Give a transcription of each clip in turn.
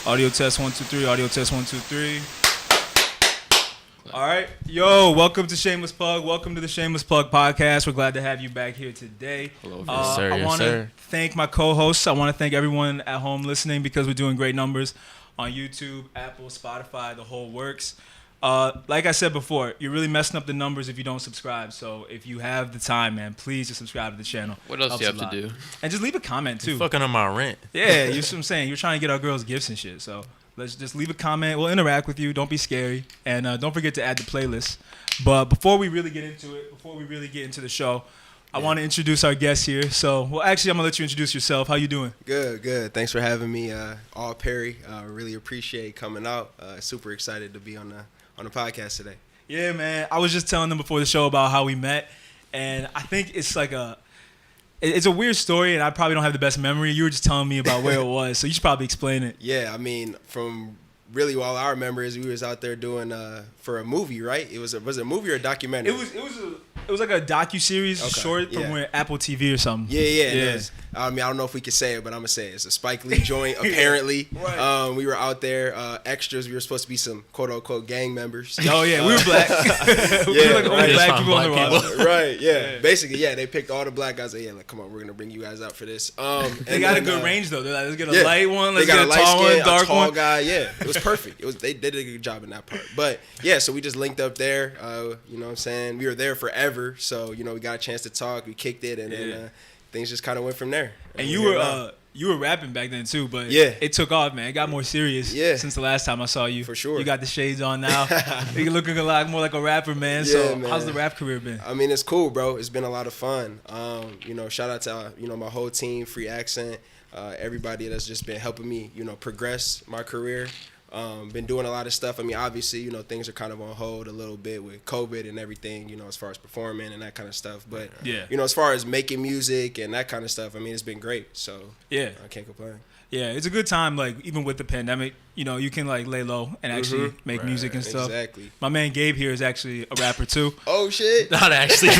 Audio test 1 2 3. Audio test 1 2 3. All right, yo, welcome to Shameless Plug. Welcome to the Shameless Plug podcast. We're glad to have you back here today. Hello, sir. I want to thank my co-hosts. I want to thank everyone at home listening because we're doing great numbers on YouTube, Apple, Spotify, the whole works. Like I said before, you're really messing up the numbers if you don't subscribe. So if you have the time, man, please just subscribe to the channel. What else do you have to do? And just leave a comment too. You're fucking on my rent. Yeah, you know what I'm saying. You're trying to get our girls gifts and shit. So let's just leave a comment. We'll interact with you. Don't be scary. And don't forget to add the playlist. But before we really get into it, before we really get into the show, I want to introduce our guest here. So, well, actually, I'm going to let you introduce yourself. How you doing? Good. Thanks for having me, All Perry. Really appreciate coming out. Super excited to be on the podcast today. Yeah, man. I was just telling them before the show about how we met. And I think it's like it's a weird story, and I probably don't have the best memory. You were just telling me about where it was, so you should probably explain it. Yeah, I mean, from really all I remember is we was out there doing for a movie, right? Was it a movie or a documentary? It was like a docu-series short from Apple TV or something. Yeah. I mean, I don't know if we could say it, but I'm going to say it. It's a Spike Lee joint, apparently. Right. We were out there, extras. We were supposed to be some quote-unquote gang members. Oh, yeah. We were black. We were like only black people on the roster. Right, yeah. Basically, yeah, they picked all the black guys. Like, come on, we're going to bring you guys out for this. They got a good range, though. They're like, let's get a light one, let's get a tall one, dark tall one. guy. Yeah, it was perfect. They did a good job in that part. But, yeah, so we just linked up there. You know what I'm saying? We were there forever. So, you know, we got a chance to talk. We kicked it, and then things just kind of went from there. And you were rapping back then too, but it took off, man. It got more serious since the last time I saw you. For sure. You got the shades on now. You're looking a lot more like a rapper, man. Yeah, so man. How's the rap career been? I mean, it's cool, bro. It's been a lot of fun. You know, shout out to my whole team, Free Accent, everybody that's just been helping me, progress my career. Been doing a lot of stuff. I mean, obviously, things are kind of on hold a little bit with COVID and everything, as far as performing and that kind of stuff. But, as far as making music and that kind of stuff, I mean, it's been great. So, I can't complain. Yeah, it's a good time, like, even with the pandemic, you can, like, lay low and actually make music and stuff. Exactly. My man Gabe here is actually a rapper, too. Oh, shit. Not actually.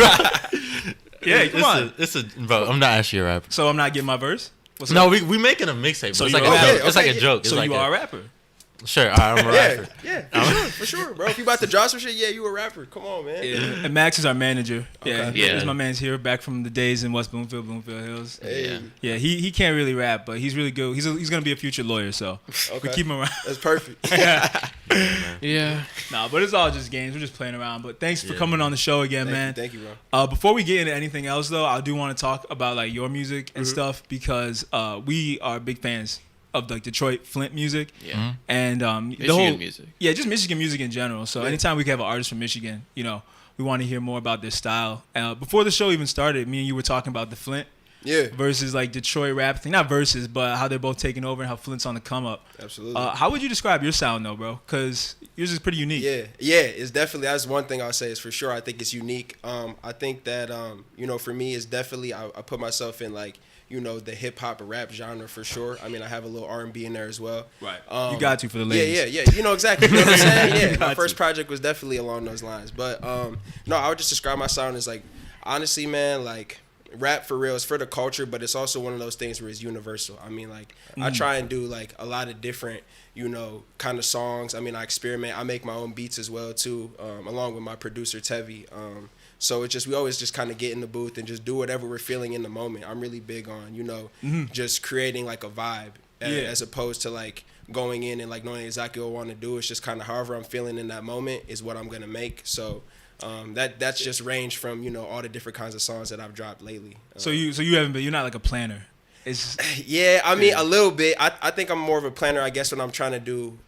Yeah, come on. Bro, I'm not actually a rapper. So I'm not getting my verse? We making a mixtape. So it's you like are a joke. okay. It's like a joke. So you are a rapper? Sure, I'm a rapper. Yeah, for sure, bro. If you about to drop some shit, you a rapper. Come on, man. Yeah. And Max is our manager. Okay. Yeah. My man's here, back from the days in West Bloomfield Hills. Hey. Yeah, he can't really rap, but he's really good. He's going to be a future lawyer, so we keep him around. That's perfect. Yeah. Nah, but it's all just games. We're just playing around. But thanks for coming on the show again, man. Thank you, bro. Before we get into anything else, though, I do want to talk about, like, your music and stuff because we are big fans of, like, Detroit Flint music. Yeah. And Michigan music. Yeah, just Michigan music in general. So anytime we can have an artist from Michigan, we want to hear more about their style. Before the show even started, me and you were talking about the Flint versus, like, Detroit rap thing. Not versus, but how they're both taking over and how Flint's on the come up. Absolutely. How would you describe your sound, though, bro? Because yours is pretty unique. Yeah, it's definitely, that's one thing I'll say is for sure. I think it's unique. I think that, for me, it's definitely, I put myself in, like, the hip hop or rap genre for sure. I mean, I have a little R&B in there as well. Right. You got to for the ladies. Yeah. Exactly. You know what I'm saying? Yeah. My first project was definitely along those lines. But no, I would just describe my sound as, like, honestly, man, like, rap for real is for the culture, but it's also one of those things where it's universal. I mean, like, I try and do, like, a lot of different, kind of songs. I mean, I experiment. I make my own beats as well too, along with my producer Tevi. So it's just, we always just kind of get in the booth and just do whatever we're feeling in the moment. I'm really big on, just creating, like, a vibe as opposed to, like, going in and, like, knowing exactly what I want to do. It's just kind of however I'm feeling in that moment is what I'm going to make. So that's just ranged from, all the different kinds of songs that I've dropped lately. So you haven't been, you're not like a planner. Yeah, I mean, a little bit. I think I'm more of a planner, I guess, when I'm trying to do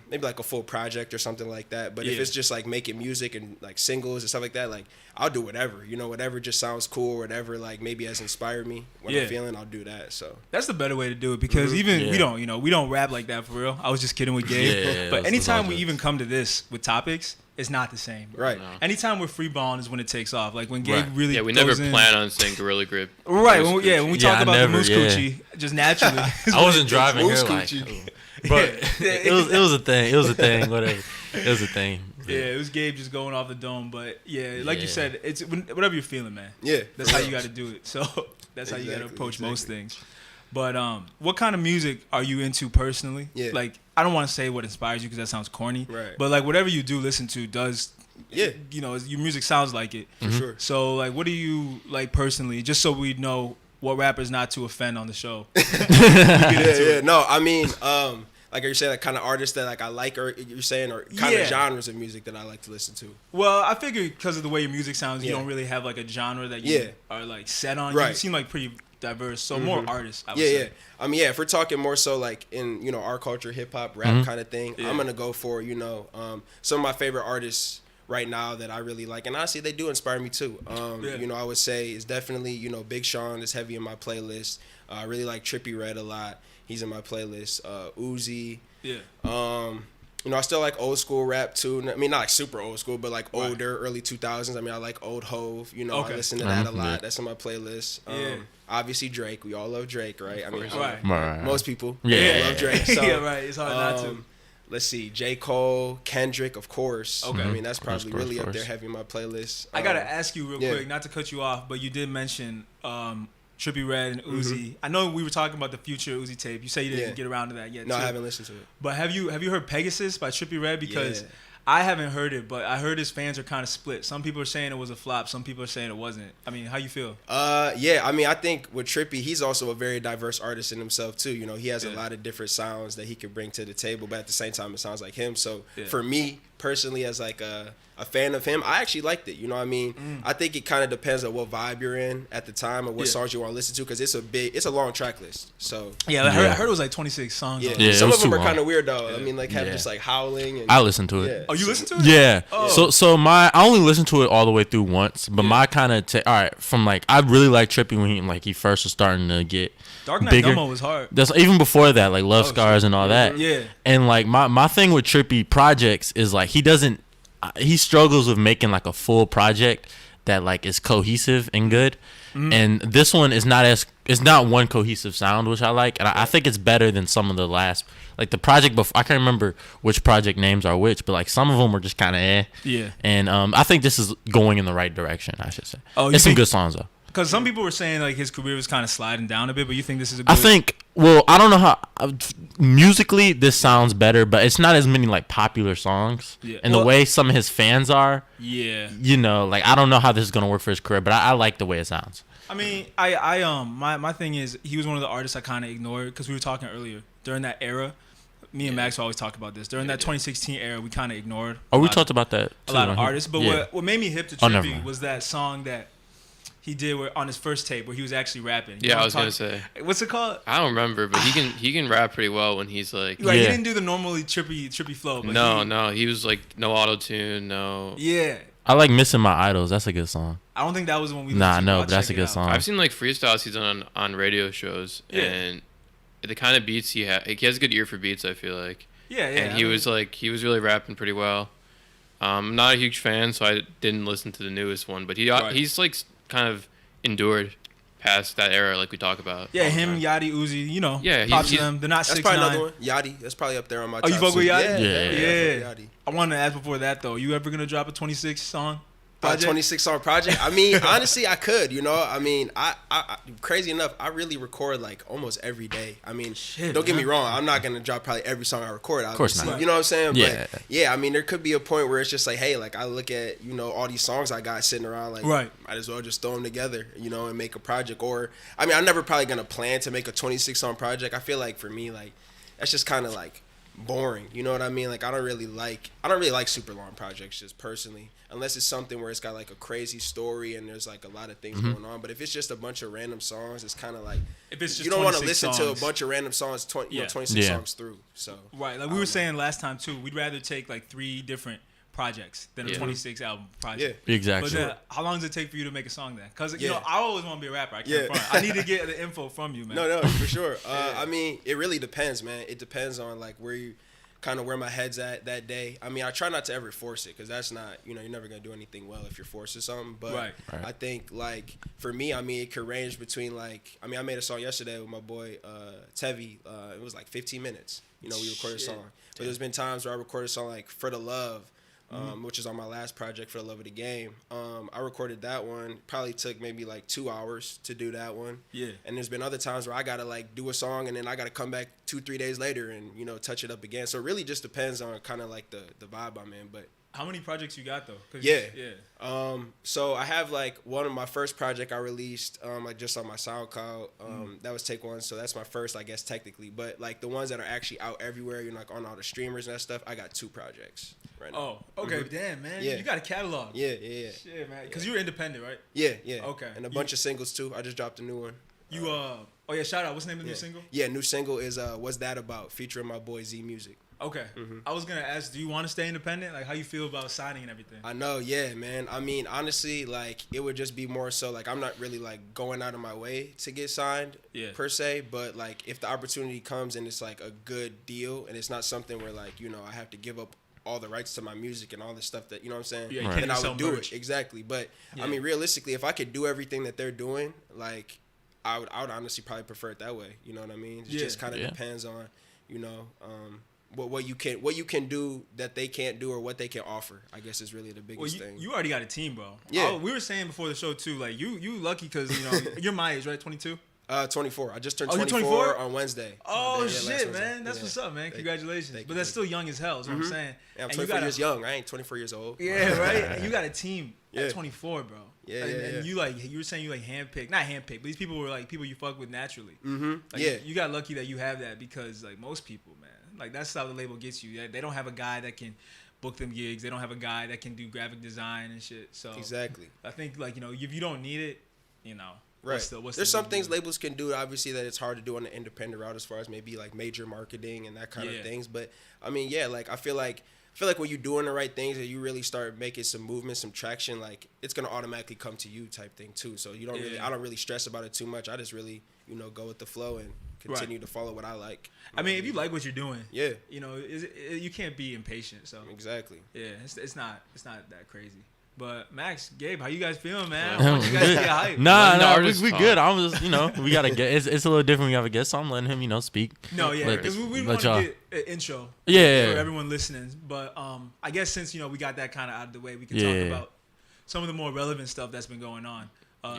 maybe like a full project or something like that. But if it's just like making music and like singles and stuff like that, like I'll do whatever, whatever just sounds cool or whatever, like maybe has inspired me when I'm feeling, I'll do that. So that's the better way to do it because even we don't rap like that for real. I was just kidding with Gabe. But anytime we even come to this with topics, it's not the same. Right. No. Anytime we're free balling is when it takes off. Like when Gabe really we never plan on saying Gorilla Grip. Right. When we talk about the moose coochie, just naturally. I wasn't driving here like, but it was a thing. It was a thing. Whatever. It was a thing. Yeah, it was Gabe just going off the dome. But like you said, it's whatever you're feeling, man. Yeah. That's how you got to do it. So that's how you got to approach most things. But what kind of music are you into personally? Yeah. Like I don't want to say what inspires you because that sounds corny. Right. But like whatever you do listen to does. Yeah. You know, your music sounds like it. For sure. So like, what do you like personally? Just so we know what rappers not to offend on the show. Yeah. No, I mean, like you're saying, like kind of artists that like I like, or you're saying, or kind of genres of music that I like to listen to. Well, I figure because of the way your music sounds, you Yeah. don't really have like a genre that you are like set on. You Right. seem like pretty diverse, so more artists. I would Yeah, say. yeah. I mean, yeah. If we're talking more so like in our culture, hip hop, rap kind of thing, I'm gonna go for some of my favorite artists right now that I really like, and honestly, they do inspire me too. I would say is definitely Big Sean is heavy in my playlist. I really like Trippie Redd a lot. He's in my playlist. Uzi. Yeah. I still like old school rap too. I mean, not like super old school, but like older, early 2000s. I mean, I like Old Hove. I listen to that a lot. That's on my playlist. Obviously Drake. We all love Drake, right? I mean, Right. most people Yeah. love Drake. So, yeah, right. It's hard not to. Let's see, J. Cole, Kendrick, of course. Okay. I mean, that's probably Of really up course. there heavy in my playlist. I gotta ask you real yeah. quick, not to cut you off, but you did mention Trippie Redd and Uzi. I know we were talking about the future Uzi tape. You say you didn't get around to that yet. No, too. I haven't listened to it. But have you heard Pegasus by Trippie Redd? Because Yeah. I haven't heard it, but I heard his fans are kind of split. Some people are saying it was a flop. Some people are saying it wasn't. I mean, how you feel? Yeah. I mean, I think with Trippie, he's also a very diverse artist in himself too. He has a lot of different sounds that he could bring to the table, but at the same time, it sounds like him. So for me personally, as like a fan of him, I actually liked it. You know what I mean? I think it kind of depends on what vibe you're in at the time and what songs you want to listen to, because it's a long track list. So Yeah, I heard it was like 26 songs. yeah, on it. Yeah, some it of was them too are kind of long. weird though. I mean, like have just like howling. And, I listened to it. Yeah. Oh, you listen to it? Yeah. Oh. So I only listened to it all the way through once, but my kind of all right from like I really liked Trippie when he first was starting to get Dark Knight bigger. Gummo was hard. That's even before that, like Love Scars and all that. Yeah. And like my thing with Trippie projects is like he struggles with making like a full project that like is cohesive and good. And this one is it's not one cohesive sound, which I like, and I think it's better than some of the last, like the project before. I can't remember which project names are which, but like some of them were just kind of Yeah. And I think this is going in the right direction, I should say. Oh, you it's some think- good songs though. Because some people were saying like his career was kind of sliding down a bit, but you think this is a good... I think, well, I don't know how musically this sounds better, but it's not as many like popular songs. Yeah. And Well- the way some of his fans are, Yeah. like I don't know how this is gonna work for his career, but I like the way it sounds. I mean, my thing is he was one of the artists I kind of ignored because we were talking earlier during that era. Me and Max always talk about this. During that 2016 era, we kind of ignored. Oh, we a lot talked about that. a lot too, of huh? artists. But Yeah. what made me hip to Oh, never Trippie mind. was that song that he did on his first tape where he was actually rapping. You Yeah, know I what was I'm gonna talking- say. What's it called? I don't remember, but he can rap pretty well when he's like. Like he Yeah. didn't do the normally trippy flow. But No, he was like no auto tune, no. Yeah. I like Missing My Idols. That's a good song. I don't think that was the one we Nah, listened to, no, I'll but that's check a it good out. song. I've seen like freestyles he's done on radio shows, Yeah. and the kind of beats he has a good ear for beats. I feel like. Yeah, yeah. And he was really rapping pretty well. I'm not a huge fan, so I didn't listen to the newest one. But he's like kind of endured past that era, like we talk about. Yeah, all the him, time. Yachty, Uzi, Yeah, props to he's- them. They're not That's 6'9". probably another one. Yachty. That's probably up there on my top. Oh, you fuck with two. Yachty? Yeah. Yeah. I wanted to ask before that though. You ever gonna drop a 26 song? project? 26 song project. I mean, honestly, I could. I mean, I crazy enough, I really record like almost every day. I mean, don't get me wrong. I'm not gonna drop probably every song I record. Of course not. You know what I'm saying? Yeah. But yeah, I mean, there could be a point where it's just like, hey, like I look at all these songs I got sitting around, like, Right. might as well just throw them together, and make a project. Or I mean, I'm never probably gonna plan to make a 26 song project. I feel like for me, like that's just kind of like boring. You know what I mean? Like I don't really like super long projects just personally, unless it's something where it's got like a crazy story and there's like a lot of things going on. But if it's just a bunch of random songs, it's kind of like If it's just you don't want to 26 listen to a songs. bunch of random songs, 26 Yeah. songs through. So Right, like we were saying last time too, we'd rather take like 3 different projects than a Yeah. 26 album project. Exactly. But then, how long does it take for you to make a song then? Because Yeah. I always want to be a rapper. I can't Yeah. front. I need to get the info from you, man. No, for sure. I mean, it really depends, man. It depends on like where my head's at that day. I mean, I try not to ever force it because that's not, you're never going to do anything well if you're forcing something. But Right. I think like for me, I mean, it could range between like, I mean, I made a song yesterday with my boy Tevi. It was like 15 minutes. We recorded a song. But there's been times where I recorded a song like For the Love, which is on my last project, For the Love of the Game. I recorded that one. Probably took maybe like 2 hours to do that one. Yeah. And there's been other times where I gotta like do a song and then I gotta come back 2-3 days later and touch it up again. So it really just depends on kind of like the vibe I'm in. But how many projects you got though? Yeah. Yeah. So I have like one of my first project I released like just on my SoundCloud. That was Take One. So that's my first, I guess, technically. But like the ones that are actually out everywhere, like on all the streamers and that stuff, I got 2 projects right now. Oh, okay. Damn, man. Yeah. You got a catalog. Yeah. Shit, man. Because you're independent, right? Yeah. Okay. And a bunch of singles too. I just dropped a new one. You oh yeah, shout out. What's the name of the new single? Yeah, new single is What's That About, featuring my boy Z Music. Okay. I was gonna ask, do you want to stay independent? Like, how you feel about signing and everything? I know, yeah, man. I mean, honestly, like, it would just be more so, like, I'm not really, like, going out of my way to get signed, per se. But, like, if the opportunity comes and it's, like, a good deal and it's not something where, like, I have to give up all the rights to my music and all this stuff that, you know what I'm saying? Yeah, then I would do it. Exactly. But, Yeah. I mean, realistically, if I could do everything that they're doing, like, I would honestly probably prefer it that way. You know what I mean? It just kind of depends on, what you can do that they can't do or what they can offer, I guess, is really the biggest thing. You already got a team, bro. Yeah. We were saying before the show too, like you lucky because you're my age, right? 22. 24. I just turned 24 24 on Wednesday. Oh Yeah, shit, man! That's what's up, man. Congratulations. Thank but you. that's still young as hell. Is what I'm saying. Yeah, I'm And 24 years young. I ain't 24 years old. Yeah, right. And you got a team Yeah. at 24, bro. Yeah, and you were saying you like handpicked, not handpicked, but these people were like people you fuck with naturally. Like, Yeah. You got lucky that you have that because like most people, man, like that's how the label gets you. They don't have a guy that can book them gigs. They don't have a guy that can do graphic design and shit. So Exactly. I think like if you don't need it, Right. What's There's the some big things deal? labels can do, obviously, that it's hard to do on the independent route as far as maybe like major marketing and that kind of things. But I mean, yeah, like I feel like when you're doing the right things and you really start making some movement, some traction, like it's gonna automatically come to you type thing too. So you don't I don't really stress about it too much. I just really go with the flow and continue to follow what I like. I mean, if you like what you're doing, Yeah. You can't be impatient. So Exactly. yeah, it's not that crazy. But Max, Gabe, how you guys feeling, man? I want you guys to get hyped. Nah, we good. I'm just, we gotta get. It's a little different. We have a guest, so I'm letting him, speak. No, yeah, because we want to get an intro. For everyone listening. But I guess since we got that kind of out of the way, we can talk about some of the more relevant stuff that's been going on.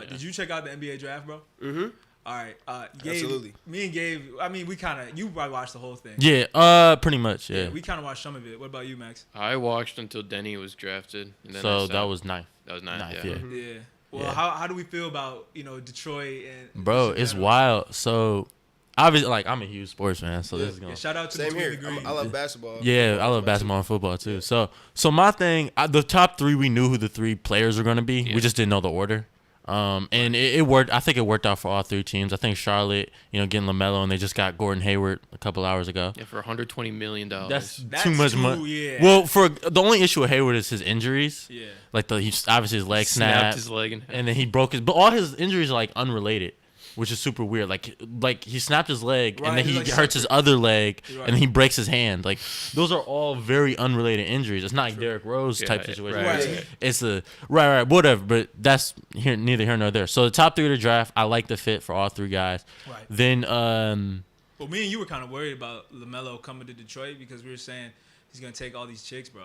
Did you check out the NBA draft, bro? Mm-hmm. All right, Gabe, Absolutely. Me and Gabe, I mean, you probably watched the whole thing. Yeah, pretty much. Yeah. We kind of watched some of it. What about you, Max? I watched until Denny was drafted, and then So that was ninth. That was ninth. Yeah. Yeah. Well, Yeah. how do we feel about Detroit and Bro, it's wild. So obviously, like, I'm a huge sports fan, so this is gonna. shout out to Same Between here. the Green. I love basketball. Yeah, I love basketball and football too. So my thing, the top 3, we knew who the 3 players were gonna be. Yeah. We just didn't know the order. And it worked. I think it worked out for all 3 teams. I think Charlotte, getting LaMelo, and they just got Gordon Hayward a couple hours ago. Yeah, for $120 million. That's That's too much too, money. yeah. Well, for the only issue with Hayward is his injuries. Yeah. Like he's obviously his leg snapped, his leg in half. and then he broke his. But all his injuries are like unrelated, which is super weird. Like he snapped his leg, Right, and then he like hurts his other leg, Right. and then he breaks his hand. Like those are all very unrelated injuries. It's not like Derrick Rose type situation. right. It's a right, whatever. But that's neither here nor there. So the top 3 of the draft, I like the fit for all 3 guys. Right. Then Well, me and you were kind of worried about LaMelo coming to Detroit because we were saying he's gonna take all these chicks, bro.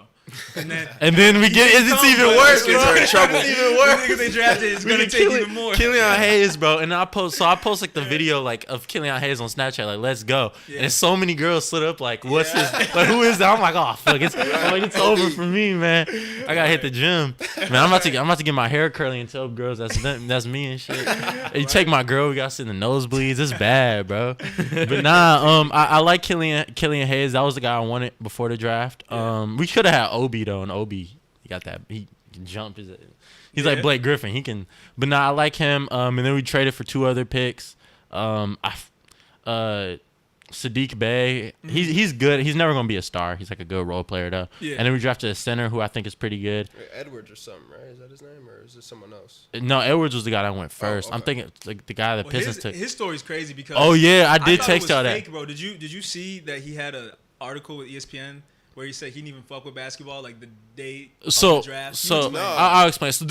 And then we get it's even worse, Kids are in trouble. It's even worse. Niggas they drafted is gonna take even more. Killian Hayes, bro, and I post like the video like of Killian Hayes on Snapchat, like let's go, Yeah. and so many girls slid up like, what's his, like who is that? I'm like, oh fuck, it's over for me, man. I gotta hit the gym, man. I'm about to get my hair curly and tell girls that's me and shit. And you take my girl, we got to sit in the nosebleeds. It's bad, bro. But nah, I like Killian Hayes. That was the guy I wanted before the draft. We should have had Obi though, and Obi, he got that. He can jump. He's like Blake Griffin. He can. But nah, I like him. And then we traded for 2 other picks. Sadiq Bey. He's good. He's never gonna be a star. He's like a good role player though. Yeah. And then we drafted a center who I think is pretty good. Edwards or something, right? Is that his name, or is it someone else? No, Edwards was the guy that went first. okay. I'm thinking like the guy that Pistons took. His story's crazy because Oh yeah, I did thought text it was y'all fake, that. bro. Did you see that he had an article with ESPN where he said he didn't even fuck with basketball like the day So, of the draft? so No. I'll explain. So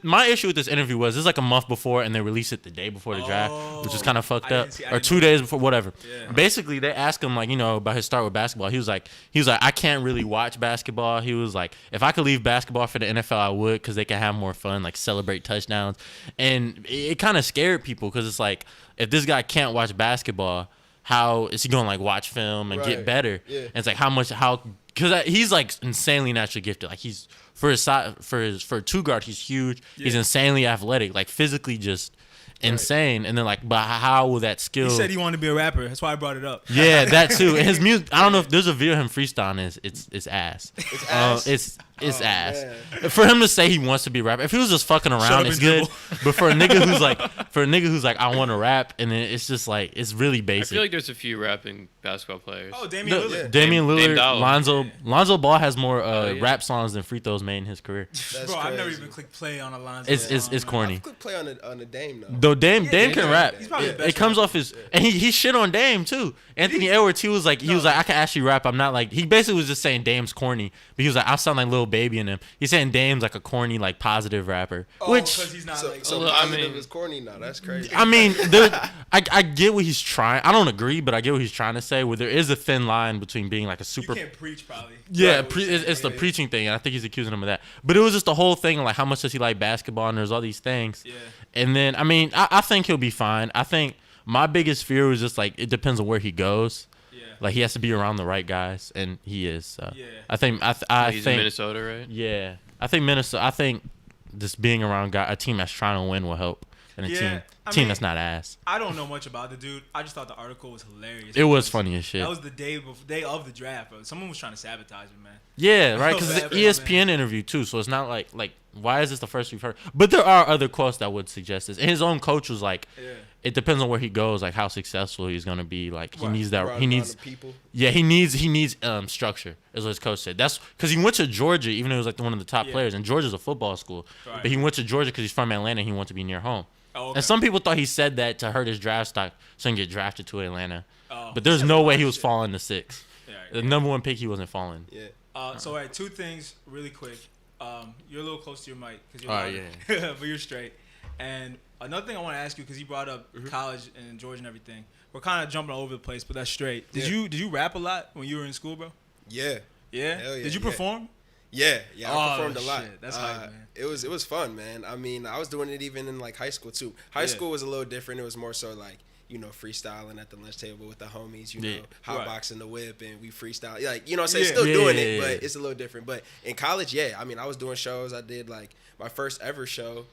my issue with this interview was this is like a month before, and they released it the day before the draft, which is kind of fucked up, or 2 days before, whatever. Yeah. Basically, they asked him like, about his start with basketball. He was like, I can't really watch basketball. He was like, if I could leave basketball for the NFL, I would, because they can have more fun, like celebrate touchdowns, and it kind of scared people because it's like, if this guy can't watch basketball, how is he gonna like watch film and get better? Yeah. And it's like because he's like insanely naturally gifted. Like he's for a two guard, he's huge. Yeah. He's insanely athletic, like physically just insane. And then like, but how will that skill? He said he wanted to be a rapper. That's why I brought it up. Yeah, that too. And his music, I don't know if there's a video of him freestyling. It's ass. It's ass. It's ass. Man. For him to say he wants to be a rapper, if he was just fucking around, it's good. But for a nigga who's like, I want to rap, and then it's just like, it's really basic. I feel like there's a few rapping basketball players. Oh, Damian Lillard. Yeah. Damian Lillard, Dame Lonzo Ball has more rap songs than free throws made in his career. That's Bro, I've never crazy. even clicked play on a line. It's corny. I could play on the Dame though. Though Dame can rap. He's probably the best It comes off his, and he shit on Dame too. Anthony Edwards, he was like, I can actually rap. I'm not like, he basically was just saying Dame's corny, but he was like, I sound like Lil Baby in him. He's saying Dame's like a corny, like positive rapper, which because he's not So like. positive is corny now. That's crazy. I mean, I get what he's trying. I don't agree, but I get what he's trying to say. Where there is a thin line between being like a super. You can't preach probably. Yeah, it's the preaching thing, and I think he's accusing him of that. But it was just the whole thing, like how much does he like basketball, and there's all these things. Yeah. And then, I mean, I think he'll be fine. I think my biggest fear was just like, it depends on where he goes. Yeah. Like he has to be around the right guys, and he is. So. Yeah. I think He's in Minnesota, right? Yeah, I think Minnesota. I think just being around a team that's trying to win will help, and a team that's not ass. I don't know much about the dude. I just thought the article was hilarious. It was funny as shit. That was the day of the draft, bro. Someone was trying to sabotage him, man. Yeah, right. Because it's an ESPN interview too, so it's not like why is this the first we've heard? But there are other quotes that would suggest this. And his own coach was like, it depends on where he goes, like how successful he's gonna be. Like he needs that. He needs people. Yeah, he needs structure. Is what his coach said. That's because he went to Georgia, even though he was like one of the top players. And Georgia's a football school, but he went to Georgia because he's from Atlanta. And he wanted to be near home. Oh, okay. And some people thought he said that to hurt his draft stock, so he can get drafted to Atlanta. Oh, but there's no way he was falling to 6. The number 1 pick, he wasn't falling. Yeah. So, all right, 2 things really quick. You're a little close to your mic because you're but you're straight. And another thing I want to ask you, because you brought up college and Georgia and everything. We're kind of jumping all over the place, but that's straight. Did you rap a lot when you were in school, bro? Yeah. Yeah? Hell yeah. Did you perform? Yeah, I performed a lot. That's hype, man. It was fun, man. I mean, I was doing it even in like high school too. High school was a little different. It was more so like, freestyling at the lunch table with the homies, hotboxing the whip, and we freestyle. Like, what I'm saying? Still doing it, but it's a little different. But in college, I mean, I was doing shows. I did like my first ever show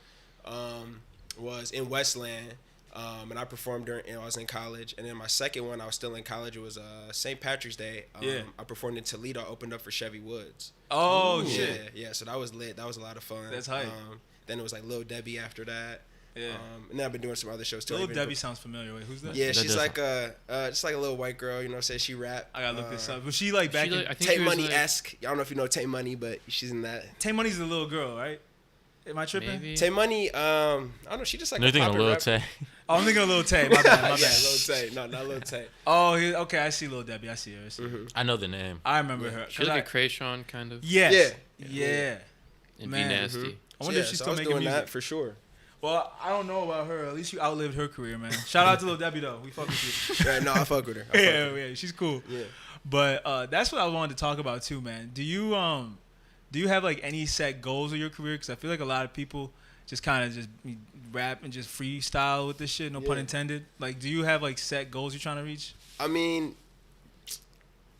was in Westland. And I performed I was in college. And then my second one, I was still in college. It was St. Patrick's Day. I performed in Toledo. I opened up for Chevy Woods. Oh, shit. Yeah, so that was lit. That was a lot of fun. That's hype. Then it was like Lil Debbie after that. Yeah. And then I've been doing some other shows too. Lil Debbie sounds familiar. Wait, who's that? Yeah, she's like just like a little white girl. Say she rap. I gotta look this up. Was she like back in Tay Money-esque? I don't know if you know Tay Money, but she's in that. Tay Money's the little girl, right? Am I tripping? Maybe. Tay Money, I don't know. She just like a thinking of Lil Tay. Oh, I'm thinking of Lil Tay. My bad. Lil Tay. No, not Lil Tay. Oh, okay. I see Lil Debbie. I see her. I know the name. I remember her. She like a Krayshawn kind of. Yes. Yeah. And be nasty. I wonder if she's still making music. That for sure. Well, I don't know about her. At least you outlived her career, man. Shout out to Lil Debbie though. We fuck with you. Yeah, no, I fuck with her. Yeah, she's cool. Yeah. But that's what I wanted to talk about too, man. Do you have like any set goals of your career? Because I feel like a lot of people just kind of just rap and just freestyle with this shit. No pun intended. Like, do you have like set goals you're trying to reach? I mean,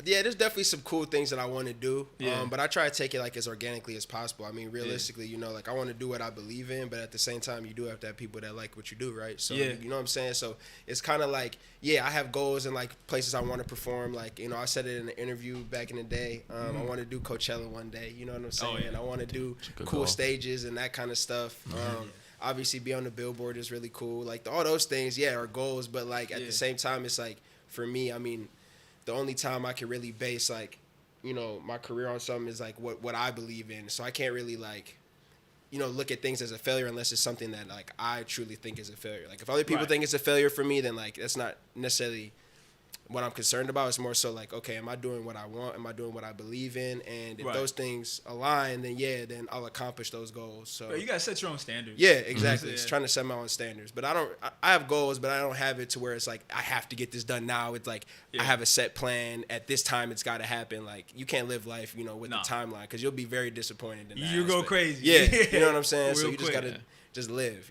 yeah, there's definitely some cool things that I want to do. But I try to take it like as organically as possible. I mean, realistically, like I want to do what I believe in, but at the same time, you do have to have people that like what you do, right? So you know what I'm saying? So it's kind of like, I have goals and like places I want to perform. Like, I said it in an interview back in the day. I want to do Coachella one day. You know what I'm saying? I want to do cool stages and that kind of stuff. Obviously, be on the Billboard is really cool. Like all those things, are goals. But like at the same time, it's like for me, I mean, the only time I can really base like, my career on something is like what I believe in. So I can't really like, look at things as a failure unless it's something that like I truly think is a failure. Like if other people think it's a failure for me, then like that's not necessarily what I'm concerned about. It's more so like, okay, am I doing what I want? Am I doing what I believe in? And if those things align, then I'll accomplish those goals. So you gotta set your own standards. Yeah, exactly. Mm-hmm. It's trying to set my own standards. But I have goals, but I don't have it to where it's like I have to get this done now. It's like I have a set plan. At this time, it's got to happen. Like you can't live life, with the timeline, because you'll be very disappointed in that. You go crazy. Yeah, you know what I'm saying? So you quick. just gotta just live.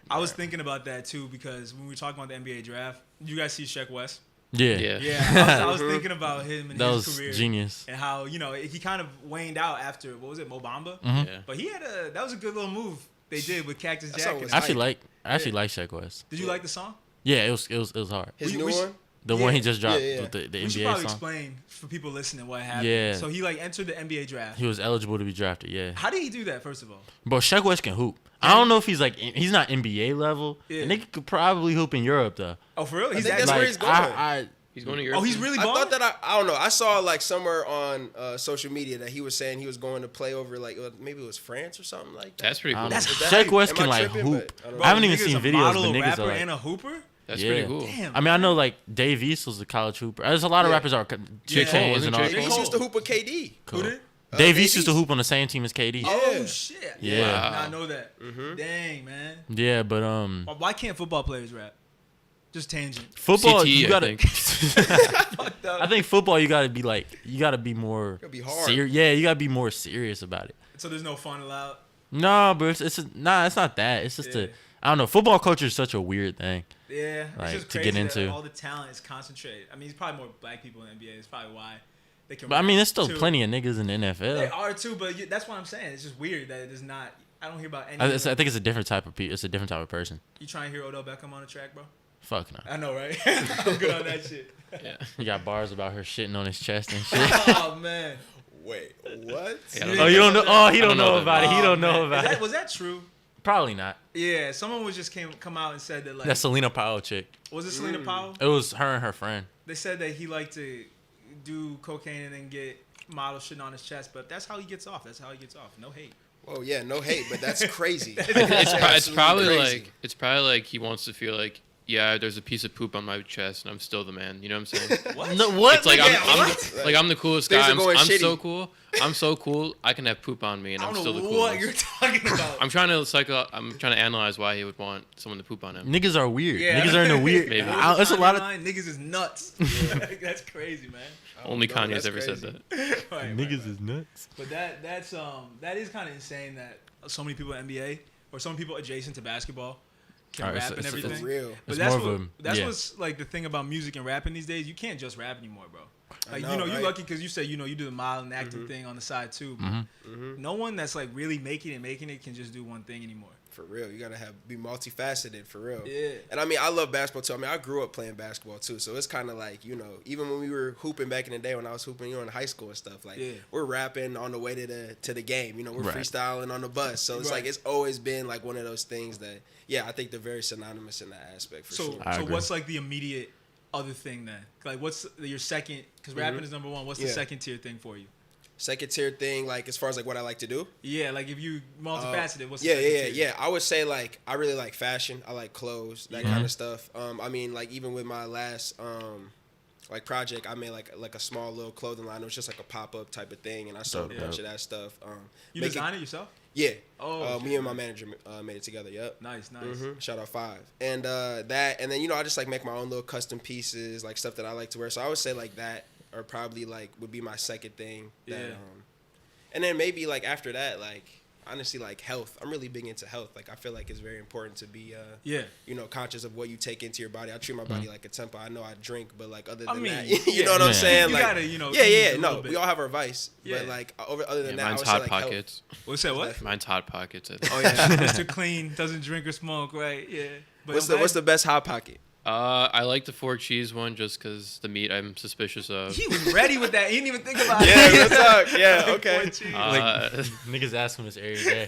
I was thinking about that too, because when we were talking about the NBA draft, you guys see Sheck West? Yeah. I was thinking about him and his career. Genius. And how, he kind of waned out after, what was it, Mo Bamba? Mm-hmm. Yeah. But that was a good little move they did with Cactus That Jack. song was I actually like Shaq West. Did you like the song? Yeah, it was hard. His new one? The one he just dropped, Yeah. with the We should NBA probably song. explain for people listening what happened. Yeah. So he entered the NBA draft. He was eligible to be drafted. Yeah. How did he do that, first of all? Bro, Shaq West can hoop. I don't know if he's he's not NBA level. Yeah. And they could probably hoop in Europe though. Oh, for real? He's think that that's good? where he's going. He's going to Europe. Oh, he's really I balling? thought that I don't know. I saw somewhere on social media that he was saying he was going to play over maybe it was France or something like that. That's pretty cool. That's Shaq West am I can tripping? hoop. But I don't know. I haven't even Nigga's seen a videos, model, but a niggas rapper, are like, and a hooper? That's yeah. pretty cool. Damn. I mean, I know Dave East was a college hooper. There's a lot of rappers that are J. Cole, Chainz wasn't and all. J. He Cole? used to hoop with KD. Cool. Who did? Dave Dave East used to East. hoop on the same team as KD. Oh, shit. Yeah. Wow. I know that. Dang, man. Yeah, but Why can't football players rap? Just tangent. football CTE, you I gotta. Fucked up. I think football you gotta be more. Gotta be hard. Yeah, you gotta be more serious about it. So there's no fun allowed? No, but it's not that. It's just I don't know. Football culture is such a weird thing. Yeah. Like, It's just to crazy get into. that all the talent is concentrated. I mean, it's probably more black people in the NBA. It's probably why they can But I mean, there's still too. plenty of niggas in the They NFL. are too, but that's what I'm saying. It's just weird that it is not. I don't hear about any. I think it's a different type of it's a different type of person. You trying to hear Odell Beckham on the track, bro? Fuck no. I know, right? I'm good on that shit. Yeah. He got bars about her shitting on his chest and shit. Oh man. Wait, what? Yeah, Oh, you don't know? Oh, he don't know that, about it. He Oh, don't know man. about it. Was that true? Probably not. Yeah, someone was just come out and said that That Selena Powell chick. was it Selena Powell? It was her and her friend. They said that he liked to do cocaine and then get model shitting on his chest, but that's how he gets off. That's how he gets off. No hate. Oh yeah, no hate, but that's crazy. It's probably like he wants to feel like, yeah, there's a piece of poop on my chest and I'm still the man. You know what I'm saying? What? No, what? It's like Yeah, I'm the coolest Things guy. are going I'm shitty. so cool. I'm so cool. I can have poop on me and I I'm don't still know the what coolest. you're talking about. I'm trying to analyze why he would want someone to poop on him. Niggas are weird. Yeah. Niggas are in a weird. Maybe. It's a lot of niggas is nuts. That's crazy, man. Only know, Kanye's that's ever said crazy. that. Right, niggas is nuts. But that is kind of insane that so many people in NBA or some people adjacent to basketball can Alright, rap so and it's- everything. For real. But It's that's more of that's yeah. what's like the thing about music and rapping these days. You can't just rap anymore, bro. Like know, you're right? lucky because you said you do the model and acting thing on the side too. But no one that's like really making it can just do one thing anymore. For real, you gotta be multifaceted. For real. Yeah. And I mean, I love basketball too. I mean, I grew up playing basketball too, so it's kind of like even when we were hooping back in the day, when I was hooping, in high school and stuff, like we're rapping on the way to the game. We're Right. freestyling on the bus, so it's Right. like it's always been like one of those things that I think they're very synonymous in that aspect for So sure. I so agree. what's like the immediate other thing then? Like what's your second? Because rapping is number one. What's the Yeah. second tier thing for you? Second tier thing, like as far as like what I like to do. Yeah, like if you multifaceted, what's the Yeah, second yeah, tier? yeah. I would say like I really like fashion. I like clothes, that kind of stuff. I mean, like even with my last like project, I made like a small little clothing line. It was just like a pop up type of thing, and I sold a Dope. bunch of that stuff. You make design it yourself? Yeah. Oh, me and my manager made it together. Yep. Nice. Shout out Five. And that, and then I just like make my own little custom pieces, like stuff that I like to wear. So I would say like that, or probably like would be my second thing. That, Yeah. and then maybe like after that, like honestly, like health. I'm really big into health. Like I feel like it's very important to be conscious of what you take into your body. I treat my body like a temple. I know I drink, but like other than that, you know what I'm Yeah. saying? You Like gotta, yeah, ease a no, little bit. we all have our vice, Yeah. but like other than that, I Mine's would say Hot like health. Pockets. What's that? What? Mine's Hot Pockets. Oh yeah, Mr. Clean doesn't drink or smoke, right? Yeah. But What's the best hot pocket? I like the 4 cheese one just because the meat I'm suspicious of. He was ready with that. He didn't even think about it. Yeah, real talk. Yeah, okay. Niggas ask him this every day.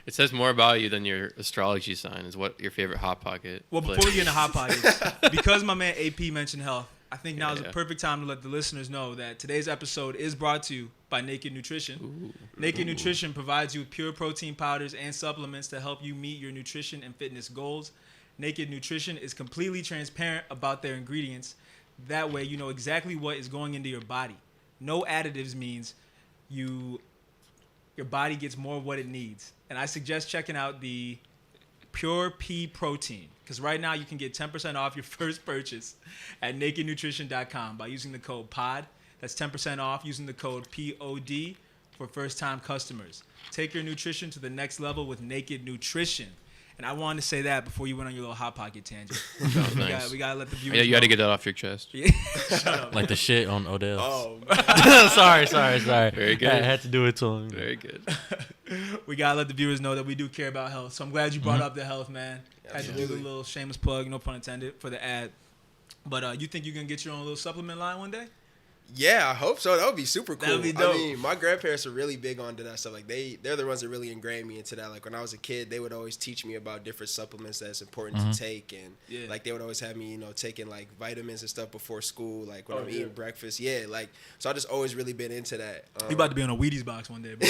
It says more about you than your astrology sign. Is what your favorite Hot Pocket? Well, before we get into Hot Pockets, because my man AP mentioned health, I think now is the perfect time to let the listeners know that today's episode is brought to you by Naked Nutrition. Naked Nutrition provides you with pure protein powders and supplements to help you meet your nutrition and fitness goals. Naked Nutrition is completely transparent about their ingredients. That way, you know exactly what is going into your body. No additives means your body gets more of what it needs. And I suggest checking out the Pure Pea Protein, because right now you can get 10% off your first purchase at nakednutrition.com by using the code POD. That's 10% off using the code POD for first-time customers. Take your nutrition to the next level with Naked Nutrition. And I wanted to say that before you went on your little Hot Pocket tangent. Nice. We gotta let the viewers Yeah, you got to know. get that off your chest. Yeah. Shut up. Like the shit on Odell. Oh, sorry. Very good. I had to do it to him. Very good. We gotta let the viewers know that we do care about health. So I'm glad you brought up the health, man. Had to do the Absolutely. little shameless plug, no pun intended, for the ad. But you think you can get your own little supplement line one day? yeah, I hope so. That would be super cool. That'd be dope. I mean, my grandparents are really big onto that stuff. Like they're the ones that really ingrained me into that. Like when I was a kid, they would always teach me about different supplements that's important to take, and Yeah. like they would always have me, you know, taking like vitamins and stuff before school, like when Oh, I'm yeah. eating breakfast. Yeah, like so I just always really been into that. You about to be on a Wheaties box one day, bro.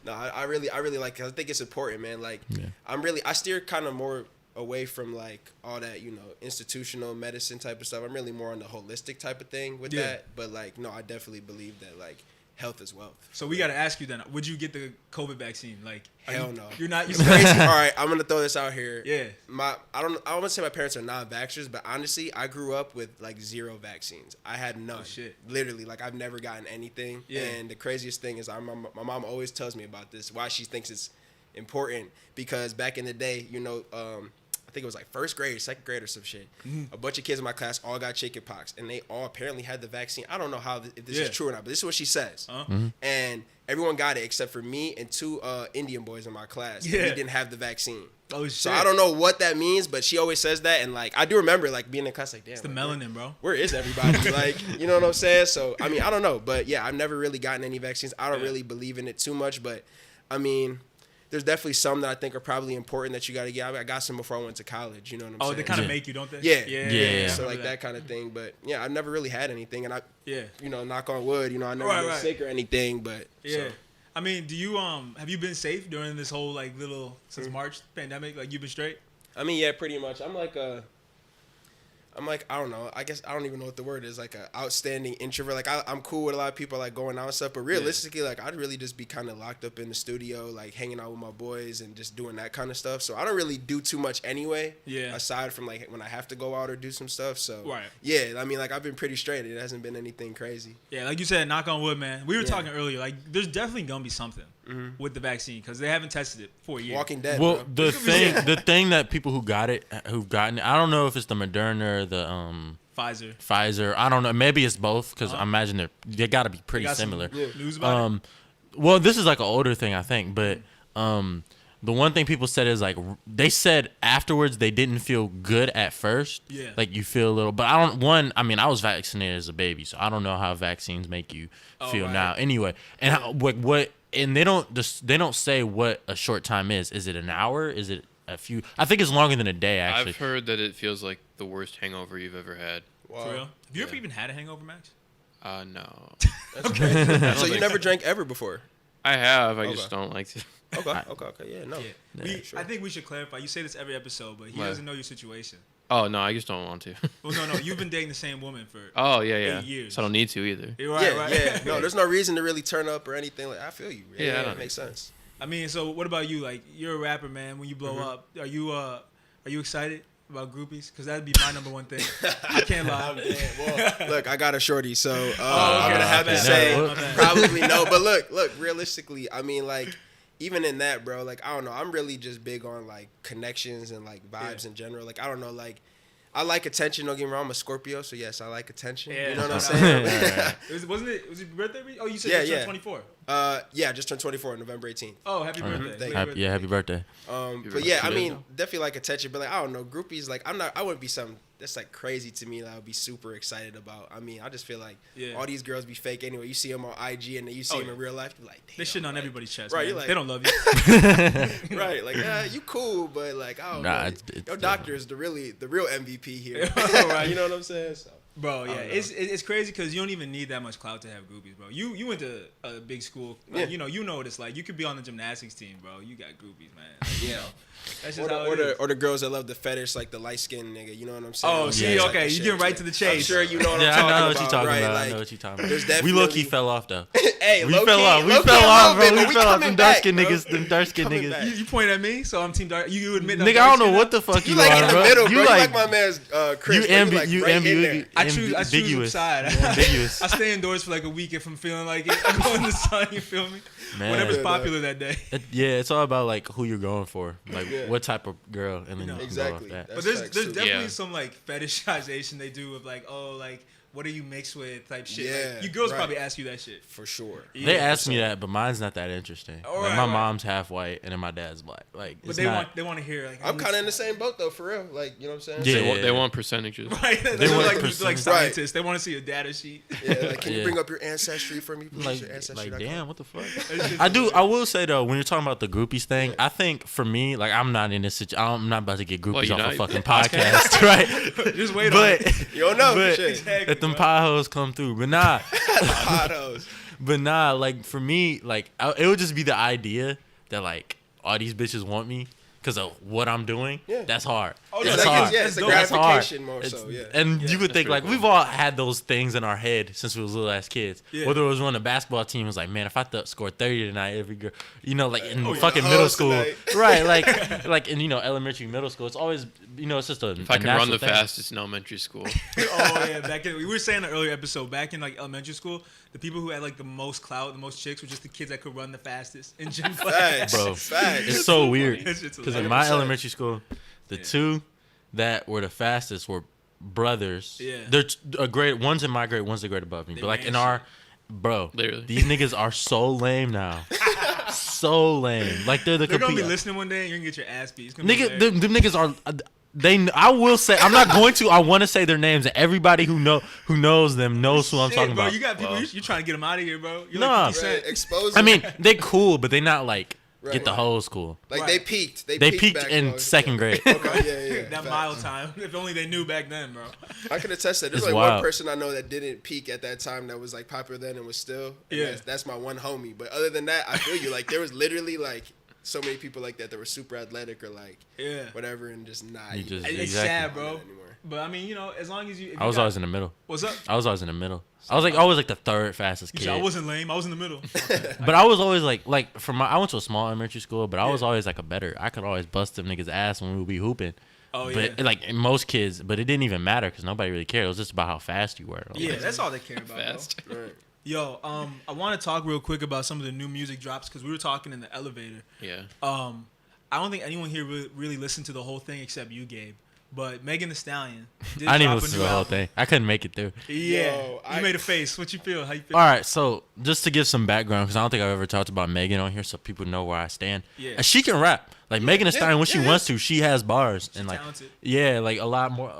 No, I really like. I think it's important, man. Like, I steer kind of more away from like all that, you know, institutional medicine type of stuff. I'm really more on the holistic type of thing with Yeah. that. But like, no, I definitely believe that like health is wealth. So we gotta ask you then: would you get the COVID vaccine? Like, are Hell you, no. You're not. It's crazy. All right, I'm gonna throw this out here. Yeah. I don't want to say my parents are non-vaxxers, but honestly, I grew up with like 0 vaccines. I had none. Oh, shit. Literally, like I've never gotten anything. Yeah. And the craziest thing is, my mom always tells me about this. Why she thinks it's important, because back in the day, you know, I think it was like first grade, second grade, or some shit. Mm-hmm. A bunch of kids in my class all got chickenpox, and they all apparently had the vaccine. I don't know if this Yeah. is true or not, but this is what she says. Huh? And everyone got it except for me and 2 Indian boys in my class. And Yeah. we didn't have the vaccine. Oh shit. So I don't know what that means, but she always says that, and like I do remember like being in class like, damn, It's the like, melanin, bro. where is everybody? Like, you know what I'm saying? So I mean, I don't know, but yeah, I've never really gotten any vaccines. I don't Yeah. really believe in it too much, but I mean, there's definitely some that I think are probably important that you got to get. I got some before I went to college. You know what I'm Oh, saying? they kind of Yeah. make you, don't they? Yeah. Yeah. So I like remember that kind of thing, but yeah, I've never really had anything, and I, Yeah. you know, knock on wood, you know, I never Right, been right. sick or anything, but Yeah. so. I mean, do you have you been safe during this whole like little since March pandemic? Like you've been straight? I mean, yeah, pretty much. I'm like I don't know. I guess I don't even know what the word is. Like a outstanding introvert. Like I'm cool with a lot of people like going out and stuff. But realistically, like I'd really just be kind of locked up in the studio, like hanging out with my boys and just doing that kind of stuff. So I don't really do too much anyway. Yeah. Aside from like when I have to go out or do some stuff. So Right. yeah, I mean like I've been pretty straight. It hasn't been anything crazy. Yeah, like you said, knock on wood, man. We were Yeah. talking earlier. Like, there's definitely gonna be something with the vaccine because they haven't tested it for a year. Walking Dead. Well, bro. the thing that people who've gotten it, I don't know if it's the Moderna or the Pfizer. Pfizer. I don't know. Maybe it's both because I imagine they got to be pretty You got some similar. news about it? Well, this is like an older thing, I think, but the one thing people said is like they said afterwards they didn't feel good at first. Yeah. Like you feel a little, but I mean, I was vaccinated as a baby, so I don't know how vaccines make you feel right. now. Anyway, and how, what, and they don't say what a short time is. Is it an hour? Is it a few? I think it's longer than a day, actually. I've heard that it feels like the worst hangover you've ever had. Wow. For real? Have you ever Yeah. even had a hangover, Max? No. That's crazy. So you think never drank ever before? I have. I Okay. just don't like to. Okay. Yeah. No. Yeah. sure. I think we should clarify. You say this every episode, but he What? doesn't know your situation. Oh, no, I just don't want to. Well, no. You've been dating the same woman for. Oh, yeah. 8 years. So I don't need to either. You're right, Yeah, right. yeah. No, there's no reason to really turn up or anything. Like I feel you. Yeah, I it don't makes sense. I mean, so what about you? Like, you're a rapper, man. When you blow up, are you excited about groupies? Because that'd be my number one thing. I can't lie. Well, look, I got a shorty, so I'm okay. gonna have My to bad. say My bad. probably no. But look, realistically, I mean, like, even in that, bro, like, I don't know. I'm really just big on like connections and like vibes in general. Like, I don't know, like. I like attention. Don't get me wrong. I'm a Scorpio, so yes, I like attention. Yeah. You know what I'm saying? Was it your birthday? Oh, you said Yeah, you turned yeah. 24. Yeah, I just turned 24 on November 18th. Oh, happy birthday. Thank Happy Happy, happy birthday. But yeah, I birthday. mean, definitely like attention. But like, I don't know, groupies. Like, I wouldn't be something that's like crazy to me that I would be super excited about. I mean, I just feel like Yeah. all these girls be fake anyway. You see them on IG and then you see Oh, them yeah. in real life. You're like, damn, They shitting on like, everybody's chest. Right, Man. you're like- They don't love you. right? Like, you cool, but like, I don't Nah, know. it's Your doctor is the real MVP here. Right. You know what I'm saying? So. Bro, yeah, it's crazy because you don't even need that much clout to have groupies, bro. You went to a big school, like, you know what it's like. You could be on the gymnastics team, bro. You got groupies, man. Like, you know, that's just how it is. Or the girls that love the fetish, like the light skinned nigga. You know what I'm saying? Oh, see, Yeah, okay, you getting right to the chase. I'm sure you know what I'm Yeah, talking I know about. what you're talking right? about. Like, I know what you're talking there's about. We definitely low key fell off though. Hey, We fell off, bro. We fell off. Them dark skinned niggas. You point at me, so I'm team dark. You admit, Nigga, I don't know what the fuck You you like are, in the bro. middle, You bro. You like like my man's Chris. you bro. ambiguous. You like right in there. I choose ambiguous. side. Ambiguous. I stay indoors for like a week if I'm feeling like it. I go in the sun. You feel me? Man. Whatever's popular that day. Yeah, it's all about like who you're going for, like what type of girl, and then you can Exactly. go off that. But there's definitely some like fetishization they do of like, oh, like what are you mixed with type shit. Yeah, like, you girls right. probably ask you that shit. For sure. They ask me that, but mine's not that interesting. Oh, Like, right, my right. mom's half white, and then my dad's black. Like, But it's they not, want to hear like I'm kind of in the same boat though, for real. Like, you know what I'm saying? Yeah. They want percentages. right. They want like percentage. scientists. They want to see a data sheet. Yeah, like, can you Yeah. bring up your ancestry for me, please? Your ancestry. like damn, what the fuck? It's just- I will say though, when you're talking about the groupies thing, I think for me, like I'm not in this situation. I'm not about to get groupies you're off a not? fucking podcast, right? Just wait on it. But You don't know. but shit. Exactly, if them bro. pie hoes come through, but nah. Pottos. But nah, like for me, like it would just be the idea that like all these bitches want me because of what I'm doing. Yeah. That's hard. Oh, That's no, like, hard. it's a That's hard. gratification more It's- so, yeah. And you would that's think pretty like cool. we've all had those things in our head since we was little ass kids. Yeah. Whether it was on the basketball team, it was like, man, if I score 30 tonight, every girl, you know, like in Oh, yeah, fucking the middle hoes school, tonight. right? Like in elementary, middle school, it's always it's just a. If I can run the fastest in elementary school, Oh yeah, we were saying in an earlier episode, back in like elementary school, the people who had like the most clout, the most chicks, were just the kids that could run the fastest in gym class. Facts. Bro. Facts. It's so weird It's just because in hilarious. my elementary school, the two that were the fastest were brothers. Yeah. They're a grade. One's in my grade. One's a grade above me. They But like ran in shit. our, bro, Literally. these niggas are so lame now. So lame. Like they're the They're gonna be complete. listening one day, and you're gonna get your ass beat. It's gonna be Nigga, hilarious. them niggas are. I will say. I'm not going to. I want to say their names, and everybody who knows them knows who I'm Shit, talking bro, about. You got people. You're trying to get them out of here, bro. You're Nah. like 50 Right, Cent. expose I mean, them. they cool, but they not like Right, get the right. whole school. Like Right. they peaked. They Peaked back in when- second grade. Okay, yeah. That Facts. mile time. If only they knew back then, bro. I can attest that. There's It's like one wild. person I know that didn't peak at that time that was like popular then and was still. And Yeah. That's my one homie. But other than that, I feel you. Like there was literally like so many people like that were super athletic or like Yeah. whatever and just not. You just- It's Exactly. sad, bro. Anymore. But I mean, as long as you. if I you was got- always in the middle. What's up? I was always in the middle. I was always the third fastest You kid. said I wasn't lame. I was in the middle. But I was always like from I went to a small elementary school, but I was Yeah. always like a better. I could always bust them niggas ass when we would be hooping. Oh yeah. But like in most kids, but it didn't even matter because nobody really cared. It was just about how fast you were. Yeah, that's all they care about. fast. Bro. Right. Yo, I want to talk real quick about some of the new music drops because we were talking in the elevator. Yeah. I don't think anyone here really listened to the whole thing except you, Gabe. But Megan Thee Stallion. Did I didn't even drop a listen to new the whole album. thing. I couldn't make it through. Yeah, Yo, you made a face. What you feel? How you feel? All right, so just to give some background, because I don't think I've ever talked about Megan on here, so people know where I stand. Yeah. And she can rap. Like Megan Thee Stallion, when she yeah. wants to, she has bars and like talented. yeah, like a lot more.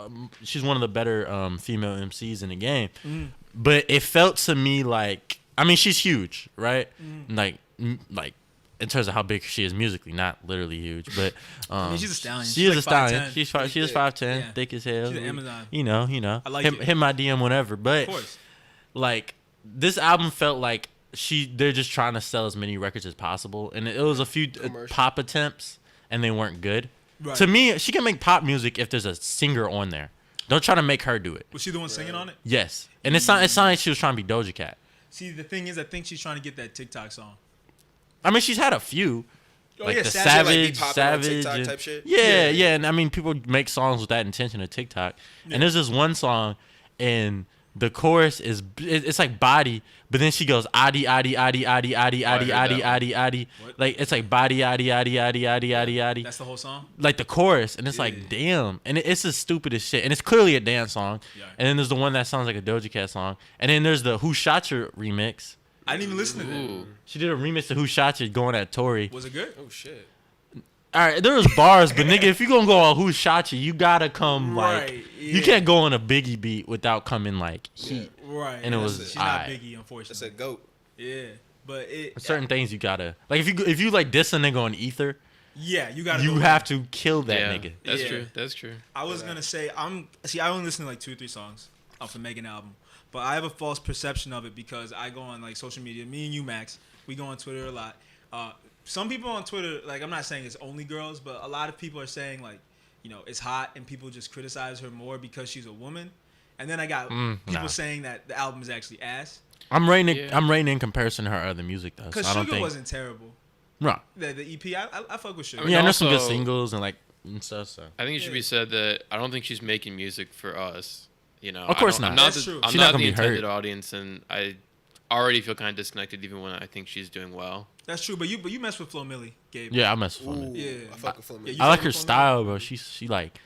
She's one of the better female MCs in the game. Mm. But it felt to me like I mean she's huge, right? Mm. Like in terms of how big she is musically, not literally huge, but I mean, she's a stallion. She She's is a like stallion. 5'10". She is 5'10", Yeah. thick as hell. She's an Amazon. You know. I like hit, it. hit my DM whenever, but Of course. like this album felt like they're just trying to sell as many records as possible, and it was a few Commercial. pop attempts, and they weren't good. Right. To me, she can make pop music if there's a singer on there. Don't try to make her do it. Was she the one singing on it? Yes, and it's not like she was trying to be Doja Cat. See, the thing is, I think she's trying to get that TikTok song. I mean, she's had a few. Oh, Like yeah, the Savage, like, be Savage, popping on Savage, TikTok and- type shit? Yeah, yeah, and I mean, people make songs with that intention of TikTok. And there's this one song, and the chorus is it's like body, but then she goes addy addy addy addy addy addy addy addy addy, like it's like body addy addy addy addy addy addy, That's the whole song? like the chorus, and it's like damn, and it's the stupidest shit, and it's clearly a dance song. Yeah. And then there's the one that sounds like a Doja Cat song, and then there's the Who Shot You remix. I didn't even listen to that. Ooh. She did a remix to Who Shot You going at Tory. Was it good? Oh shit. All right, there was bars, but nigga, if you gonna go on Who Shot You, you gotta come like Right, you yeah. can't go on a Biggie beat without coming like heat. Right. And it was She's not alright. Biggie, That's a unfortunately. goat. Yeah. But it. Certain things you gotta like if you like diss a nigga on Ether, Yeah, you got to you have to kill that Yeah. nigga. That's Yeah. true. That's true. I was going to say, I only listen to like 2 or 3 songs. for making an album. But I have a false perception of it because I go on like social media. Me and you, Max, we go on Twitter a lot. Some people on Twitter, like I'm not saying it's only girls, but a lot of people are saying like, you know, it's hot and people just criticize her more because she's a woman. And then I got people saying that the album is actually ass. I'm rating in comparison to her other music though. Because Sugar wasn't terrible. No. The EP, I fuck with Sugar. I mean, there's some good singles and stuff. So I think it should be said that I don't think she's making music for us. You know, of course not. That's true. I'm she's not not the gonna be intended hurt. audience, and I already feel kind of disconnected even when I think she's doing well. That's true, but you mess with Flo Milli, Gabe. Yeah, I mess with Flo Milli. Yeah. I fuck with Flo Milli. Yeah, I like her fuck with Flo Milli? style, bro. She like